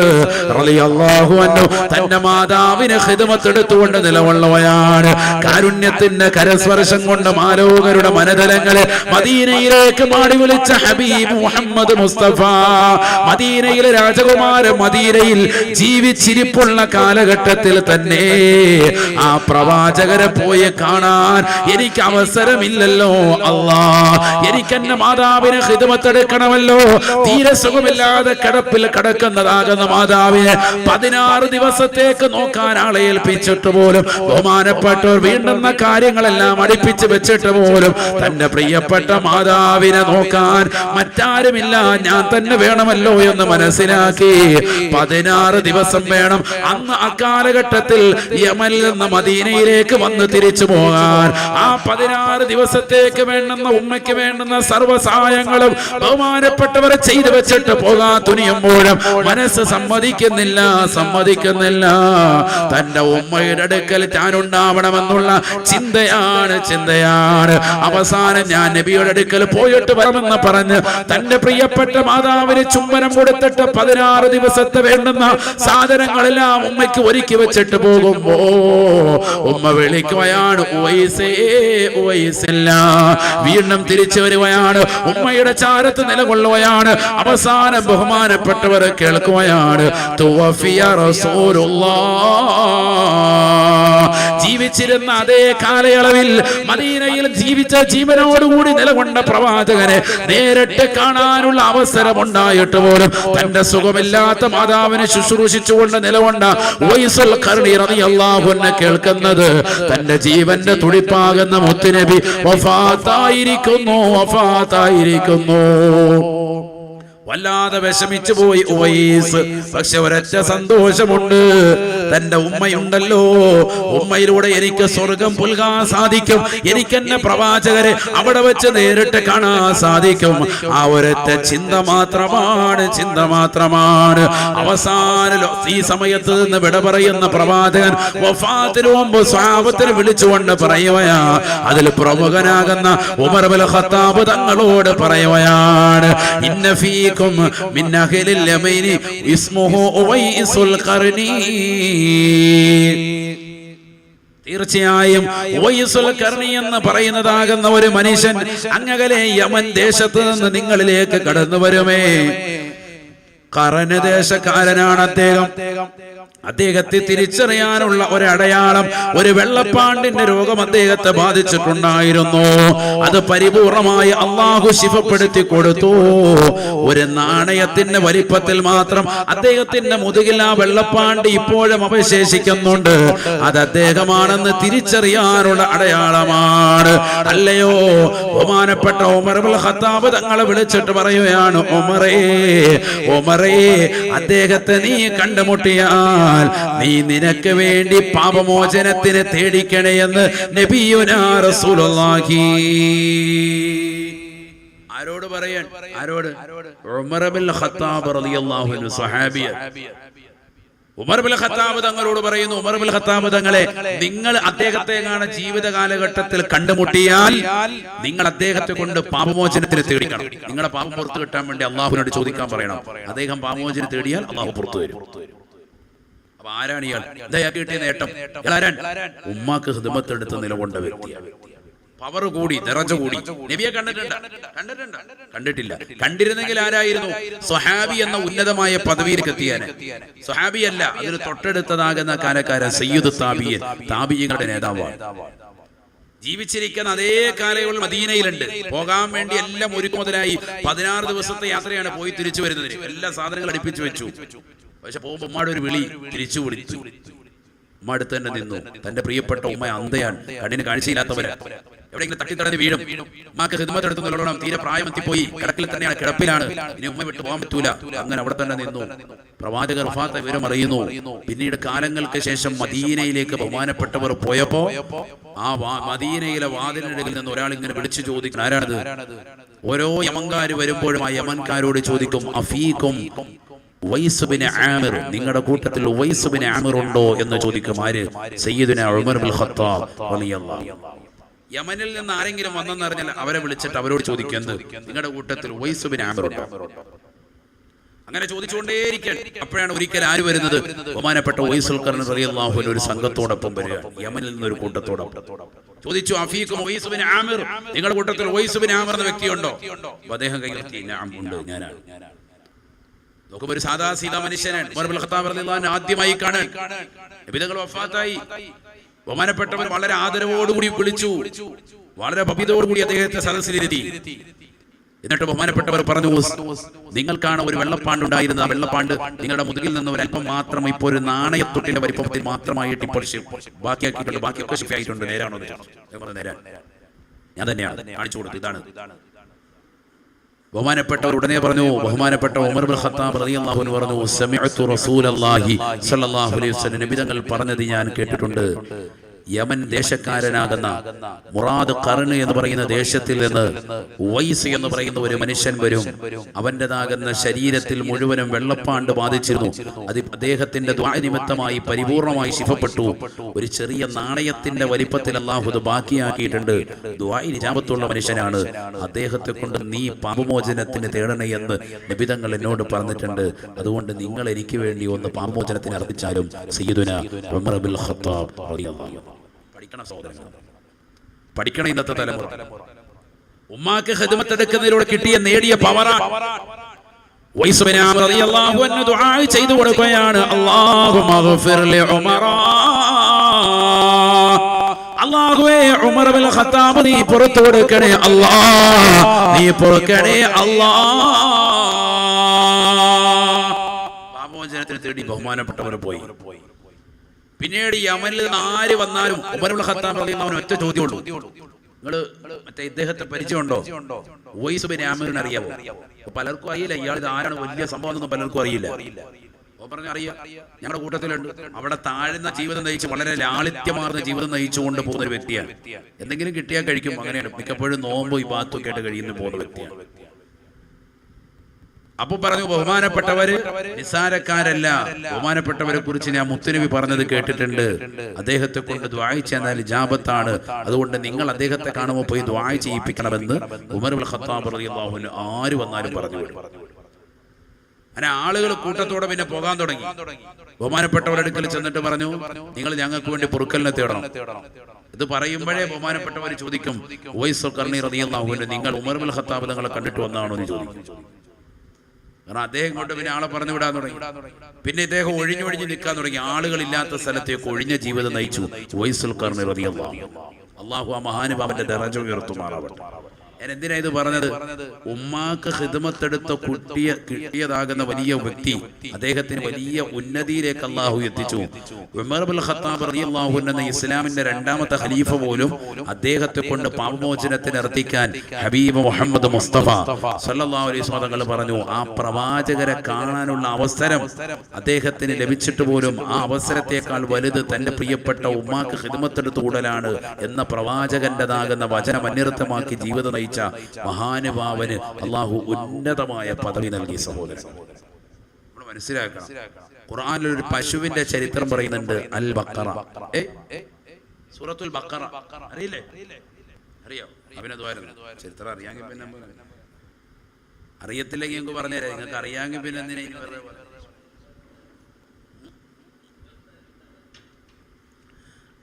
റളിയല്ലാഹു അൻഹു തന്റെ മാതാവിന് ഖിദ്മത്ത് എടുത്തുകൊണ്ട് നിലകൊള്ളുകയാണ്. കാരുണ്യത്തിന്റെ കരസ്പർശം കൊണ്ട് മാലോകരുടെ മനതലങ്ങളെ മദീനയിലേക്ക് മാടി വിളിച്ച ഹബീബ് മുഹമ്മദ് മുസ്തഫ, മദീനയിലെ രാജകുമാരൻ മദീനയിൽ ജീവിച്ചിരിപ്പുള്ള കാലഘട്ടത്തിൽ തന്നെ ആ പ്രവാചകരെ പോയി കാണാൻ എനിക്ക് അവസരമില്ലല്ലോ അല്ലാ, എനിക്ക് എന്റെ മാതാവിന് ഖിദ്മത്ത് എടുക്കണമല്ലോ. തീരെ സുഖമില്ലാതെ കിടപ്പിൽ കിടക്കുന്നതാകുന്ന മാതാവിനെ 16 ദിവസത്തേക്ക് നോക്കാൻ ആളെ ഏൽപ്പിച്ചിട്ട് പോലും ബഹുമാനപ്പെട്ടവർ വീണ്ടുന്ന കാര്യങ്ങളെല്ലാം അടുപ്പിച്ച് വെച്ചിട്ട് പോലും തന്റെ പ്രിയപ്പെട്ട മാതാവിനെ നോക്കാൻ മറ്റാരുമില്ല, ഞാൻ തന്നെ വേണമല്ലോ എന്ന് മനസ്സിലാക്കി 16 ദിവസം വേണം അന്ന് അക്കാലഘട്ടത്തിൽ യമനിൽ നിന്ന് മദീനയിലേക്ക് വന്ന് തിരിച്ചു പോകാൻ. ആ 16 ദിവസത്തേക്ക് വേണ്ടുന്ന ഉമ്മയ്ക്ക് വേണ്ടുന്ന സർവ്വസഹായങ്ങളും ബഹുമാനപ്പെട്ടവരെ ചെയ്തു വെച്ചിട്ട് പോകാൻ തുനിയുമ്പോഴും മനസ്സ് സമ്മതിക്കുന്നില്ല. തന്റെ ഉമ്മയുടെ അടുക്കൽ താനുണ്ടാവണമെന്നുള്ള ചിന്തയാണ്. അവസാനം ഞാൻ നബിയുടെ അടുക്കൽ പോയിട്ട് വരണമെന്ന് പറഞ്ഞ് തന്റെ പ്രിയപ്പെട്ട മാതാവിന് ചുംബനം കൊടുത്തിട്ട് 16 ദിവസത്തെ വേണ്ടുന്ന സാധനങ്ങളെല്ലാം ഉമ്മയ്ക്ക് ഒരുക്കി വെച്ചിട്ട് പോകുമ്പോ ഉമ്മ വിളിക്കുകയാണ്, ഉവൈസേ ഉവൈസില്ല. വീണ്ടും തിരിച്ചു വരുകയാണ്, ഉമ്മയുടെ ചാരത്ത് നിലകൊള്ളുകയാണ്. അവസാനം ബഹുമാനപ്പെട്ടവർ കേൾക്കുകയാണ്, തുവഫിയ റസൂലുള്ളാഹ്. ജീവിച്ചിരുന്ന അതേ കാലയളവിൽ മദീനയിൽ ജീവിച്ച ജീവനോടുകൂടി നിലകൊണ്ട പ്രവാചകനെ നേരിട്ട് കാണാനുള്ള അവസരം ഉണ്ടായിട്ട് പോലും തന്റെ സുഖമില്ലാത്ത മാതാവിനെ ശുശ്രൂഷിച്ചുകൊണ്ട് നിലകൊണ്ട ഉവൈസുൽ ഖർനി റളിയല്ലാഹു അൻഹു കേൾക്കുന്നത് തന്റെ ജീവന്റെ തുടിപ്പാകുന്ന മുത്തുനബി വഫാത്തായിരിക്കുന്നു. വല്ലാതെ വിഷമിച്ചു പോയി ഉവൈസ്. പക്ഷെ ഒരൊറ്റ സന്തോഷമുണ്ട്, തന്റെ ഉമ്മയുണ്ടല്ലോ, ഉമ്മയിലൂടെ എനിക്ക് സ്വർഗം പുൽകാൻ സാധിക്കും, എനിക്ക് എന്നെ പ്രവാചകരെ അവിടെ വെച്ച് നേരിട്ട് കാണാൻ സാധിക്കും. ആ ഒരൊറ്റ ചിന്ത മാത്രമാണ്. അവസാന ഈ സമയത്ത് നിന്ന് വിട പറയുന്ന പ്രവാചകൻ വഫാത്തിന് മുമ്പ് സ്വഹാബത്തിനെ വിളിച്ചുകൊണ്ട് പറയുകയാ, അതിൽ പ്രമുഖനാകുന്ന ഉമർ ഇബ്നുൽ ഖത്താബ് തങ്ങളോട് പറയുകയാണ്, ഇന്ന ഫീ من أهل اليمين اسمه أويس القرني. തീർച്ചയായും ഉവൈസുൽ ഖർനി എന്ന് പറയുന്നതാകുന്ന ഒരു മനുഷ്യൻ അങ്ങകലെ യമൻ ദേശത്ത് നിന്ന് നിങ്ങളിലേക്ക് കടന്നു വരുമേ. ഖറന് ദേശക്കാരനാണ് അദ്ദേഹം. അദ്ദേഹത്തെ തിരിച്ചറിയാനുള്ള ഒരടയാളം, ഒരു വെള്ളപ്പാണ്ടിന്റെ രോഗം അദ്ദേഹത്തെ ബാധിച്ചിട്ടുണ്ടായിരുന്നു. അത് പരിപൂർണമായി അള്ളാഹു ശിഫപ്പെടുത്തി കൊടുത്തു. ഒരു നാണയത്തിന്റെ വലിപ്പത്തിൽ മാത്രം അദ്ദേഹത്തിന്റെ മുതുകിൽ ആ വെള്ളപ്പാണ്ട് ഇപ്പോഴും അവശേഷിക്കുന്നുണ്ട്. അത് അദ്ദേഹമാണെന്ന് തിരിച്ചറിയാനുള്ള അടയാളമാണ്. അല്ലയോ ബഹുമാനപ്പെട്ട ഉമർ ഇബ്നുൽ ഖത്താബ് തങ്ങളെ വിളിച്ചിട്ട് പറയുകയാണ്, ഉമറേ അദ്ദേഹത്തെ നീ കണ്ടുമുട്ടിയാൽ നീ നിനക്ക് വേണ്ടി പാപമോചനത്തിന് തേടിക്കണേ എന്ന് നബിയുനാ റസൂലുള്ളാഹി. ആരോട് പറയാൻ? ഉമർ ഇബ്നുൽ ഖത്താബ് റളിയല്ലാഹു അൻഹു സ്വഹാബിയ. ഉമർ ഇബ്നുൽ ഖത്താബ് തങ്ങളോട് പറയുന്നു, ഉമർ ഇബ്നുൽ ഖത്താബ് തങ്ങളെ, നിങ്ങൾ അദ്ദേഹത്തെ കാണാൻ ജീവിത കാലഘട്ടത്തിൽ കണ്ടുമുട്ടിയാൽ നിങ്ങൾ അദ്ദേഹത്തെ കൊണ്ട് പാപമോചനത്തിന് തേടിക്കണം. നിങ്ങളുടെ പാപം പുറത്തു കിട്ടാൻ വേണ്ടി അള്ളാഹുവിനോട് ചോദിക്കാൻ പറയണം. അദ്ദേഹം പാപമോചനം തേടിയാൽ അള്ളാഹു പുറത്തു വരും. അപ്പൊ ആരാണ് ഇയാൾ? കിട്ടിയ നേട്ടം ഉമ്മാക്ക് ഖിദ്മത്ത് എടുത്ത് നിലകൊണ്ട വ്യക്തിയാണ്. പവർ കൂടി, ദറജ കൂടി. നബിയെ കണ്ടിട്ടില്ല. കണ്ടിരുന്നെങ്കിൽ ആരായിരുന്നു? സ്വഹാബി എന്ന ഉന്നതമായ പദവിയിലേക്ക് എത്തിയാന്. സ്വഹാബിയല്ല, അതിന് തൊട്ടടുത്തതാകുന്ന കാലക്കാരൻ സയ്യിദ് താബിഈൻ, താബിഈങ്ങളുടെ നേതാവാണ്. ജീവിച്ചിരിക്കുന്ന അതേ കാലയളവിൽ മദീനയിലുണ്ട്. പോകാൻ വേണ്ടി എല്ലാം ഒരുക്കുമുതലായി 16 ദിവസത്തെ യാത്രയാണ്. പോയി തിരിച്ചു വരുന്നതിന് എല്ലാ സാധനങ്ങളും അടുപ്പിച്ചു വെച്ചു. പക്ഷെ പോകുമ്പോൾ ഉമ്മയുടെ ഒരു വിളി തിരിച്ചു വിളിച്ചു. ഉമ്മ അടുത്ത് തന്നെ നിന്നു. തന്റെ പ്രിയപ്പെട്ട ഉമ്മ അന്ധയാണ്, കണ്ണിന് കാഴ്ചയില്ലാത്തവര്, എവിടെയെങ്കിലും തട്ടിത്തടഞ്ഞ് വീഴും. ഉമ്മാക്ക് ഖിദ്മത്ത് എടുത്ത് നിലകൊള്ളണം. തീരെ പ്രായം എത്തിപ്പോയി, കിടക്കിൽ തന്നെയാണ്, കിടപ്പിലാണ്, ഇനി ഉമ്മ വിട്ട് പോകാൻ പറ്റൂല. അങ്ങനെ അവിടെ തന്നെ നിന്നു. പ്രവാചകർ വഫാത്ത് വിവരം അറിയുന്നു. പിന്നീട് കാലങ്ങൾക്ക് ശേഷം മദീനയിലേക്ക് ബഹുമാനപ്പെട്ടവർ പോയപ്പോ ആ മദീനയിലെ വാതിലിനടിയിൽ നിന്ന് ഒരാൾ ഇങ്ങനെ വിളിച്ചു ചോദിക്കണം, ആരാണത്? ഓരോ യമൻകാർ വരുമ്പോഴും ആ യമൻകാരോട് ചോദിക്കും, അഫീക്കും ഉവൈസ് ബിൻ ആമിർ, നിങ്ങളുടെ കൂട്ടത്തിൽ ഉവൈസ് ബിൻ ആമിർ ഉണ്ടോ എന്ന് ചോദിക്കും. ആര്? സയ്യിദുനാ ഉമർ ബിൻ ഖത്താബ് റളിയല്ലാഹു അൻഹു. യമനിൽ നിന്ന് ആരെങ്കിലും വന്നെന്നറിഞ്ഞാൽ അവരെ വിളിച്ചിട്ട് അവരോട് ചോദിക്കും, എന്ത്, നിങ്ങളുടെ കൂട്ടത്തിൽ ഉവൈസ് ബിൻ ആമിർ ഉണ്ടോ? അങ്ങനെ ചോദിച്ചുകൊണ്ടേയിരിക്കാൻ. അപ്പോഴാണ് ഒരിക്കൽ ആര് വരുന്നത്? ബഹുമാനപ്പെട്ട ഉവൈസുൽ ഖർനി റളിയല്ലാഹു അൻഹു ഒരു സംഘത്തോടൊപ്പം വരിക, യമനിൽ നിന്ന് ഒരു കൂട്ടത്തോടൊപ്പം. ചോദിച്ചു, അഫീക്കും ഉവൈസ് ബിൻ ആമിർ, നിങ്ങളുടെ കൂട്ടത്തിൽ ഉവൈസ് ബിൻ ആമിർ എന്ന വ്യക്തിയുണ്ടോ? അദ്ദേഹം കൈകത്തി, നഅം, ഉണ്ട്, ഞാനാണ്. നോക്കുമ്പോൾ ഒരു സാധാ സീതാ മനുഷ്യനാണ്. ഉമർ ഇബ്നുൽ ഖത്താബ് റളിയല്ലാഹു അൻഹു ആദ്യമായി കാണാൻ. നബി തങ്ങൾ വഫാത്തായി. ബഹുമാനപ്പെട്ടവർ വളരെ ആദരവോടുകൂടി വിളിച്ചു, വളരെ ഭവ്യതയോടുകൂടി അദ്ദേഹത്തെ സദസ്സിലിരുത്തി. എന്നിട്ട് ബഹുമാനപ്പെട്ടവർ പറഞ്ഞു, നിങ്ങൾക്കാണ് ഒരു വെള്ളപ്പാണ്ട് ആ വെള്ളപ്പാണ്ട് നിങ്ങളുടെ മുതുകിൽ നിന്ന് ഒരല്പം മാത്രം, ഇപ്പോൾ ഒരു നാണയത്തൊട്ടിന്റെ വലിപ്പത്തിൽ മാത്രമായിട്ട് ഇപ്പോൾ ബാക്കിയാക്കിയിട്ടുണ്ട്, ബാക്കിയൊക്കെ ശിഫയായിട്ടുണ്ട്. നേരാണോ? നേരാൻ, ഞാൻ തന്നെയാണ് കാണിച്ചു കൊടുത്തു, ഇതാണ്. ബഹുമാനപ്പെട്ടവർ ഉടനെ പറഞ്ഞു, ബഹുമാനപ്പെട്ട ഉമർ ഇബ്നുൽ ഖത്താബ് റളിയല്ലാഹു അൻഹു പറഞ്ഞു, സമിഅ്തു റസൂലല്ലാഹി സ്വല്ലല്ലാഹു അലൈഹി വസല്ലം, നബി തങ്ങൾ പറഞ്ഞത് ഞാൻ കേട്ടിട്ടുണ്ട്. യമൻ ദേശക്കാരനാകുന്ന മുറാദ് ഖർന് എന്ന് പറയുന്ന ദേശത്തിൽ നിന്ന് ഉവൈസ് എന്ന് പറയുന്ന ഒരു മനുഷ്യൻ വരും. അവൻ്റെതാകുന്ന ശരീരത്തിൽ മുഴുവനും വെള്ളപ്പാണ്ട് ബാധിച്ചിരുന്നു. അത് അദ്ദേഹത്തിന്റെ ദുആ നിമിത്തമായി പരിപൂർണമായി ശിഫപ്പെട്ടു. ഒരു ചെറിയ നാണയത്തിന്റെ വലിപ്പത്തിൽ അല്ലാഹു അത് ബാക്കിയാക്കിയിട്ടുണ്ട്. ദുആ ഇജാബത്തുള്ള മനുഷ്യനാണ്. അദ്ദേഹത്തെ കൊണ്ട് നീ പാപമോചനത്തിന് തേടണേ എന്ന് നബി തങ്ങൾ എന്നോട് പറഞ്ഞിട്ടുണ്ട്. അതുകൊണ്ട് നിങ്ങൾ എനിക്ക് വേണ്ടി ഒന്ന് പാപമോചനത്തിന് അർപ്പിച്ചാലും. സയ്യിദുനാ ഉമർ ഇബ്നുൽ ഖത്താബ് റളിയല്ലാഹു അൻഹു. പഠിക്കണം ഇന്നത്തെ തലമുറ. ഉമ്മാക്ക് ഖിദ്മത്ത് എടുക്കുന്നതിലൂടെ കിട്ടിയ നേടിയ പവറാണ്. ഉവൈസ് ബിൻ ആമിർ റളിയല്ലാഹു അൻഹു ദുആ ചെയ്തു കൊടുക്കുകയാണ്, അല്ലാഹുമ്മഗ്ഫിർ ലി ഉമറ, അല്ലാഹുവേ ഉമർ ഇബ്നുൽ ഖത്താബ് നീ പുറത്തു കൊടുക്കണേ അല്ലാഹ്, നീ പൊറുക്കണേ അല്ലാഹ്. പാപമോചനത്തിന് തേടി ബഹുമാനപ്പെട്ടവർ പോയി. പിന്നീട് യമനിൽ നിന്ന് ആര് വന്നാലും ഉമർ ഇബ്നുൽ ഖത്താബ് റളിയല്ലാഹു അൻഹു ഒറ്റ ചോദ്യമുള്ളൂ, നിങ്ങൾ മറ്റേ ഇദ്ദേഹത്തെ പരിചയമുണ്ടോ? ഉവൈസ് ബിൻ ആമിറിനെ അറിയാമോ? പലർക്കും അറിയില്ല, ഇയാൾ ആരാണ്, വലിയ സംഭവം ഒന്നും പലർക്കും അറിയില്ല. പറഞ്ഞു, അറിയാം, ഞങ്ങളുടെ കൂട്ടത്തിലുണ്ട്. അവിടെ താഴ്ന്ന ജീവിതം നയിച്ച് വളരെ ലാളിത്യമാർന്ന ജീവിതം നയിച്ചുകൊണ്ട് പോകുന്ന ഒരു വ്യക്തിയാണ്. എന്തെങ്കിലും കിട്ടിയാൽ കഴിക്കും, അങ്ങനെയാണ്. മിക്കപ്പോഴും നോമ്പ് ഈ ഭാഗത്തൊക്കെ ആയിട്ട് കഴിയുന്ന പോകുന്ന വ്യക്തിയാണ്. അപ്പൊ പറഞ്ഞു, ബഹുമാനപ്പെട്ടവര് നിസാരക്കാരല്ല. ബഹുമാനപ്പെട്ടവരെ കുറിച്ച് ഞാൻ മുത്തുനബി പറഞ്ഞത് കേട്ടിട്ടുണ്ട്. അദ്ദേഹത്തെ കൊണ്ട് ദുആ ചെയ്താൽ ഇജാബത്താണ്. അതുകൊണ്ട് നിങ്ങൾ അദ്ദേഹത്തെ കാണുമ്പോൾ പോയി ദുആ ചെയ്യിപ്പിക്കണമെന്ന് ഉമർ ഇബ്നുൽ ഖത്താബ് റളിയല്ലാഹു അൻഹു ആര് വന്നാലും പറഞ്ഞു. അങ്ങനെ ആളുകൾ കൂട്ടത്തോടെ പിന്നെ പോകാൻ തുടങ്ങി. ബഹുമാനപ്പെട്ടവരുടെ അടുക്കൽ ചെന്നിട്ട് പറഞ്ഞു, നിങ്ങൾ ഞങ്ങൾക്ക് വേണ്ടി പൊറുക്കലിനെ തേടണം. ഇത് പറയുമ്പോഴേ ബഹുമാനപ്പെട്ടവർ ചോദിക്കും, ഉവൈസ് ഖർനി റളിയല്ലാഹു അൻഹു, നിങ്ങൾ ഉമർ ഇബ്നുൽ ഖത്താബ് തങ്ങളെ കണ്ടിട്ട് വന്നാണോ എന്ന് ചോദിക്കും. കാരണം അദ്ദേഹം കൊണ്ട് പിന്നെ ആളെ പറഞ്ഞു വിടാൻ തുടങ്ങി. പിന്നെ ഇദ്ദേഹം ഒഴിഞ്ഞൊഴിഞ്ഞ് നിൽക്കാൻ തുടങ്ങി. ആളുകളില്ലാത്ത സ്ഥലത്തേക്ക് ഒഴിഞ്ഞ ജീവിതം നയിച്ചു ഉവൈസുൽ ഖർനി റളിയല്ലാഹു അൻഹു. അല്ലാഹു ആ മഹാനുഭാവന്റെ ദറജ ഉയർത്തുമാറാവട്ടെ. ഞാൻ എന്തിനാ ഇത് പറഞ്ഞത്? ഉമ്മാക്ക് ഖിദ്മത്തെടുത്ത കിട്ടിയതാകുന്ന വലിയ വ്യക്തി അദ്ദേഹത്തിന് വലിയ ഉന്നതിയിലേക്ക് അല്ലാഹു എത്തിച്ചു. ഉമർ ഇബ്നുൽ ഖത്താബ് റളിയല്ലാഹു അൻഹു എന്ന ഇസ്ലാമിന്റെ രണ്ടാമത്തെ ഖലീഫ പോലും അദ്ദേഹത്തെ കൊണ്ട് പാപമോചനത്തിന് എത്തിക്കാൻ ഹബീബ് മുഹമ്മദ് മുസ്തഫ സല്ലല്ലാഹു അലൈഹി വസല്ലം തങ്ങൾ പറഞ്ഞു, ആ പ്രവാചകരെ കാണാനുള്ള അവസരം അദ്ദേഹത്തിന് ലഭിച്ചിട്ട് പോലും ആ അവസരത്തെക്കാൾ വലുത് തന്റെ പ്രിയപ്പെട്ട ഉമ്മാക്ക് ഖിദ്മത്തെടുത്ത് കൂടലാണ് എന്ന പ്രവാചകന്റെതാകുന്ന വചനം അന്വർത്ഥമാക്കി ജീവിതം നയിച്ച മഹാനുഭാവന് അല്ലാഹു ഉന്നതമായ പദവി നൽകി. സഹോദരൻ, നമ്മൾ മനസ്സിലാക്കണം, ഖുർആനിൽ ഒരു പശുവിന്റെ ചരിത്രം പറയുന്നുണ്ട്. അൽ ബഖറ, സൂറത്തുൽ ബഖറ അറിയില്ലേ? അറിയോ? ചരിത്രം അറിയാമെങ്കിൽ പിന്നെ അറിയത്തില്ലെങ്കിൽ നിങ്ങൾക്ക് പറഞ്ഞുതരാം. നിങ്ങൾക്ക് അറിയാമെങ്കിൽ പിന്നെ എന്തിനാ ഇനി വെറുതെ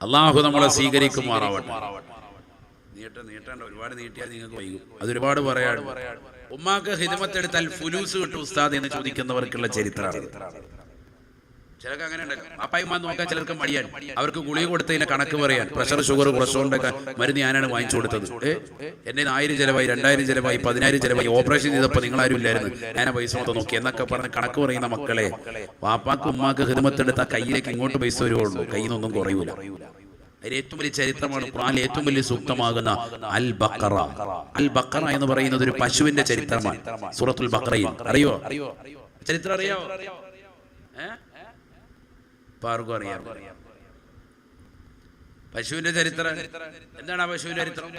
അല്ലാഹു നമ്മളെ സ്വീകരിക്കുമാറാവട്ടെ. നീട്ടേണ്ട, ഒരുപാട് നീട്ടിയാൽ നിങ്ങൾക്ക് വൈകും. അതൊരുപാട് പറയാൻ. ഉമ്മാക്ക് ഹിദ്മത്തെടുത്താൽ ഫുലൂസ് കിട്ടും ഉസ്താദ് എന്ന് ചോദിക്കുന്നവർക്കുള്ള ചരിത്രമാണ്. ചിലർക്ക് അങ്ങനെ ഉണ്ടല്ലോ, അപ്പായിമാൻ നോക്കാൻ ചിലർക്ക് മടിയാൻ. അവർക്ക് ഗുളിക കൊടുത്തതിന്റെ കണക്ക് പറയാൻ, പ്രഷർ ഷുഗർ കൊളസ്ട്രോളിന്റെ മരുന്ന് ഞാനാണ് വാങ്ങിച്ചു കൊടുത്തത്. എന്നെ 1000 ചിലവായി, 2000 ചിലവായി, 10000 ചിലവായി, ഓപ്പറേഷൻ ചെയ്തപ്പോൾ നിങ്ങളാരും ഇല്ലായിരുന്നു, ഞാൻ പൈസ മൊത്തം നോക്കി എന്നൊക്കെ പറഞ്ഞ് കണക്ക് പറയുന്ന മക്കളെ, വാപ്പാക്ക് ഉമ്മാക്ക് ഹിദ്മത്തെടുത്താൽ കയ്യിലേക്ക് ഇങ്ങോട്ട് പൈസ വരുവുള്ളൂ, കയ്യിൽ നിന്നൊന്നും കുറയൂല. അതിൽ ഏറ്റവും വലിയ ചരിത്രമാണ് ഖുർആനിലെ ഏറ്റവും വലിയ സൂക്തമാകുന്ന അൽ ബഖറ. അൽ ബഖറ എന്ന് പറയുന്നത് ഒരു പശുവിന്റെ ചരിത്രമാണ്. സൂറത്തുൽ ബഖറയിൽ അറിയോ? ചരിത്രം അറിയാവോ? ആർക്കും അറിയാം പശുവിന്റെ ചരിത്രം എന്താണ്? ആ പശുവിന്റെ ചരിത്രം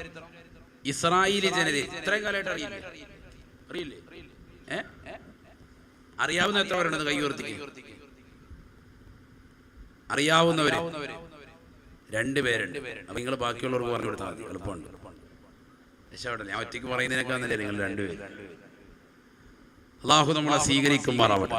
ഇസ്രായേലി ജനത ഇത്രയും കാലമായിട്ട് അറിയില്ലേ? അറിയാവുന്ന എത്ര പേരുണ്ടെന്ന് കൈ ഉയർത്തിക്ക്. അറിയാവുന്നവര് 2 പേരുണ്ട്. അപ്പൊ നിങ്ങൾ ബാക്കിയുള്ളവർക്ക് പറഞ്ഞു കൊടുത്താൽ മതി, എളുപ്പമുണ്ട്. രക്ഷപ്പെടല്ലേ? ഞാൻ ഒറ്റയ്ക്ക് പറയുന്നതിനേക്കാന്നല്ലേ നിങ്ങൾ 2 പേര്. അള്ളാഹു നമ്മളെ സ്വീകരിക്കുമാറാവട്ടെ.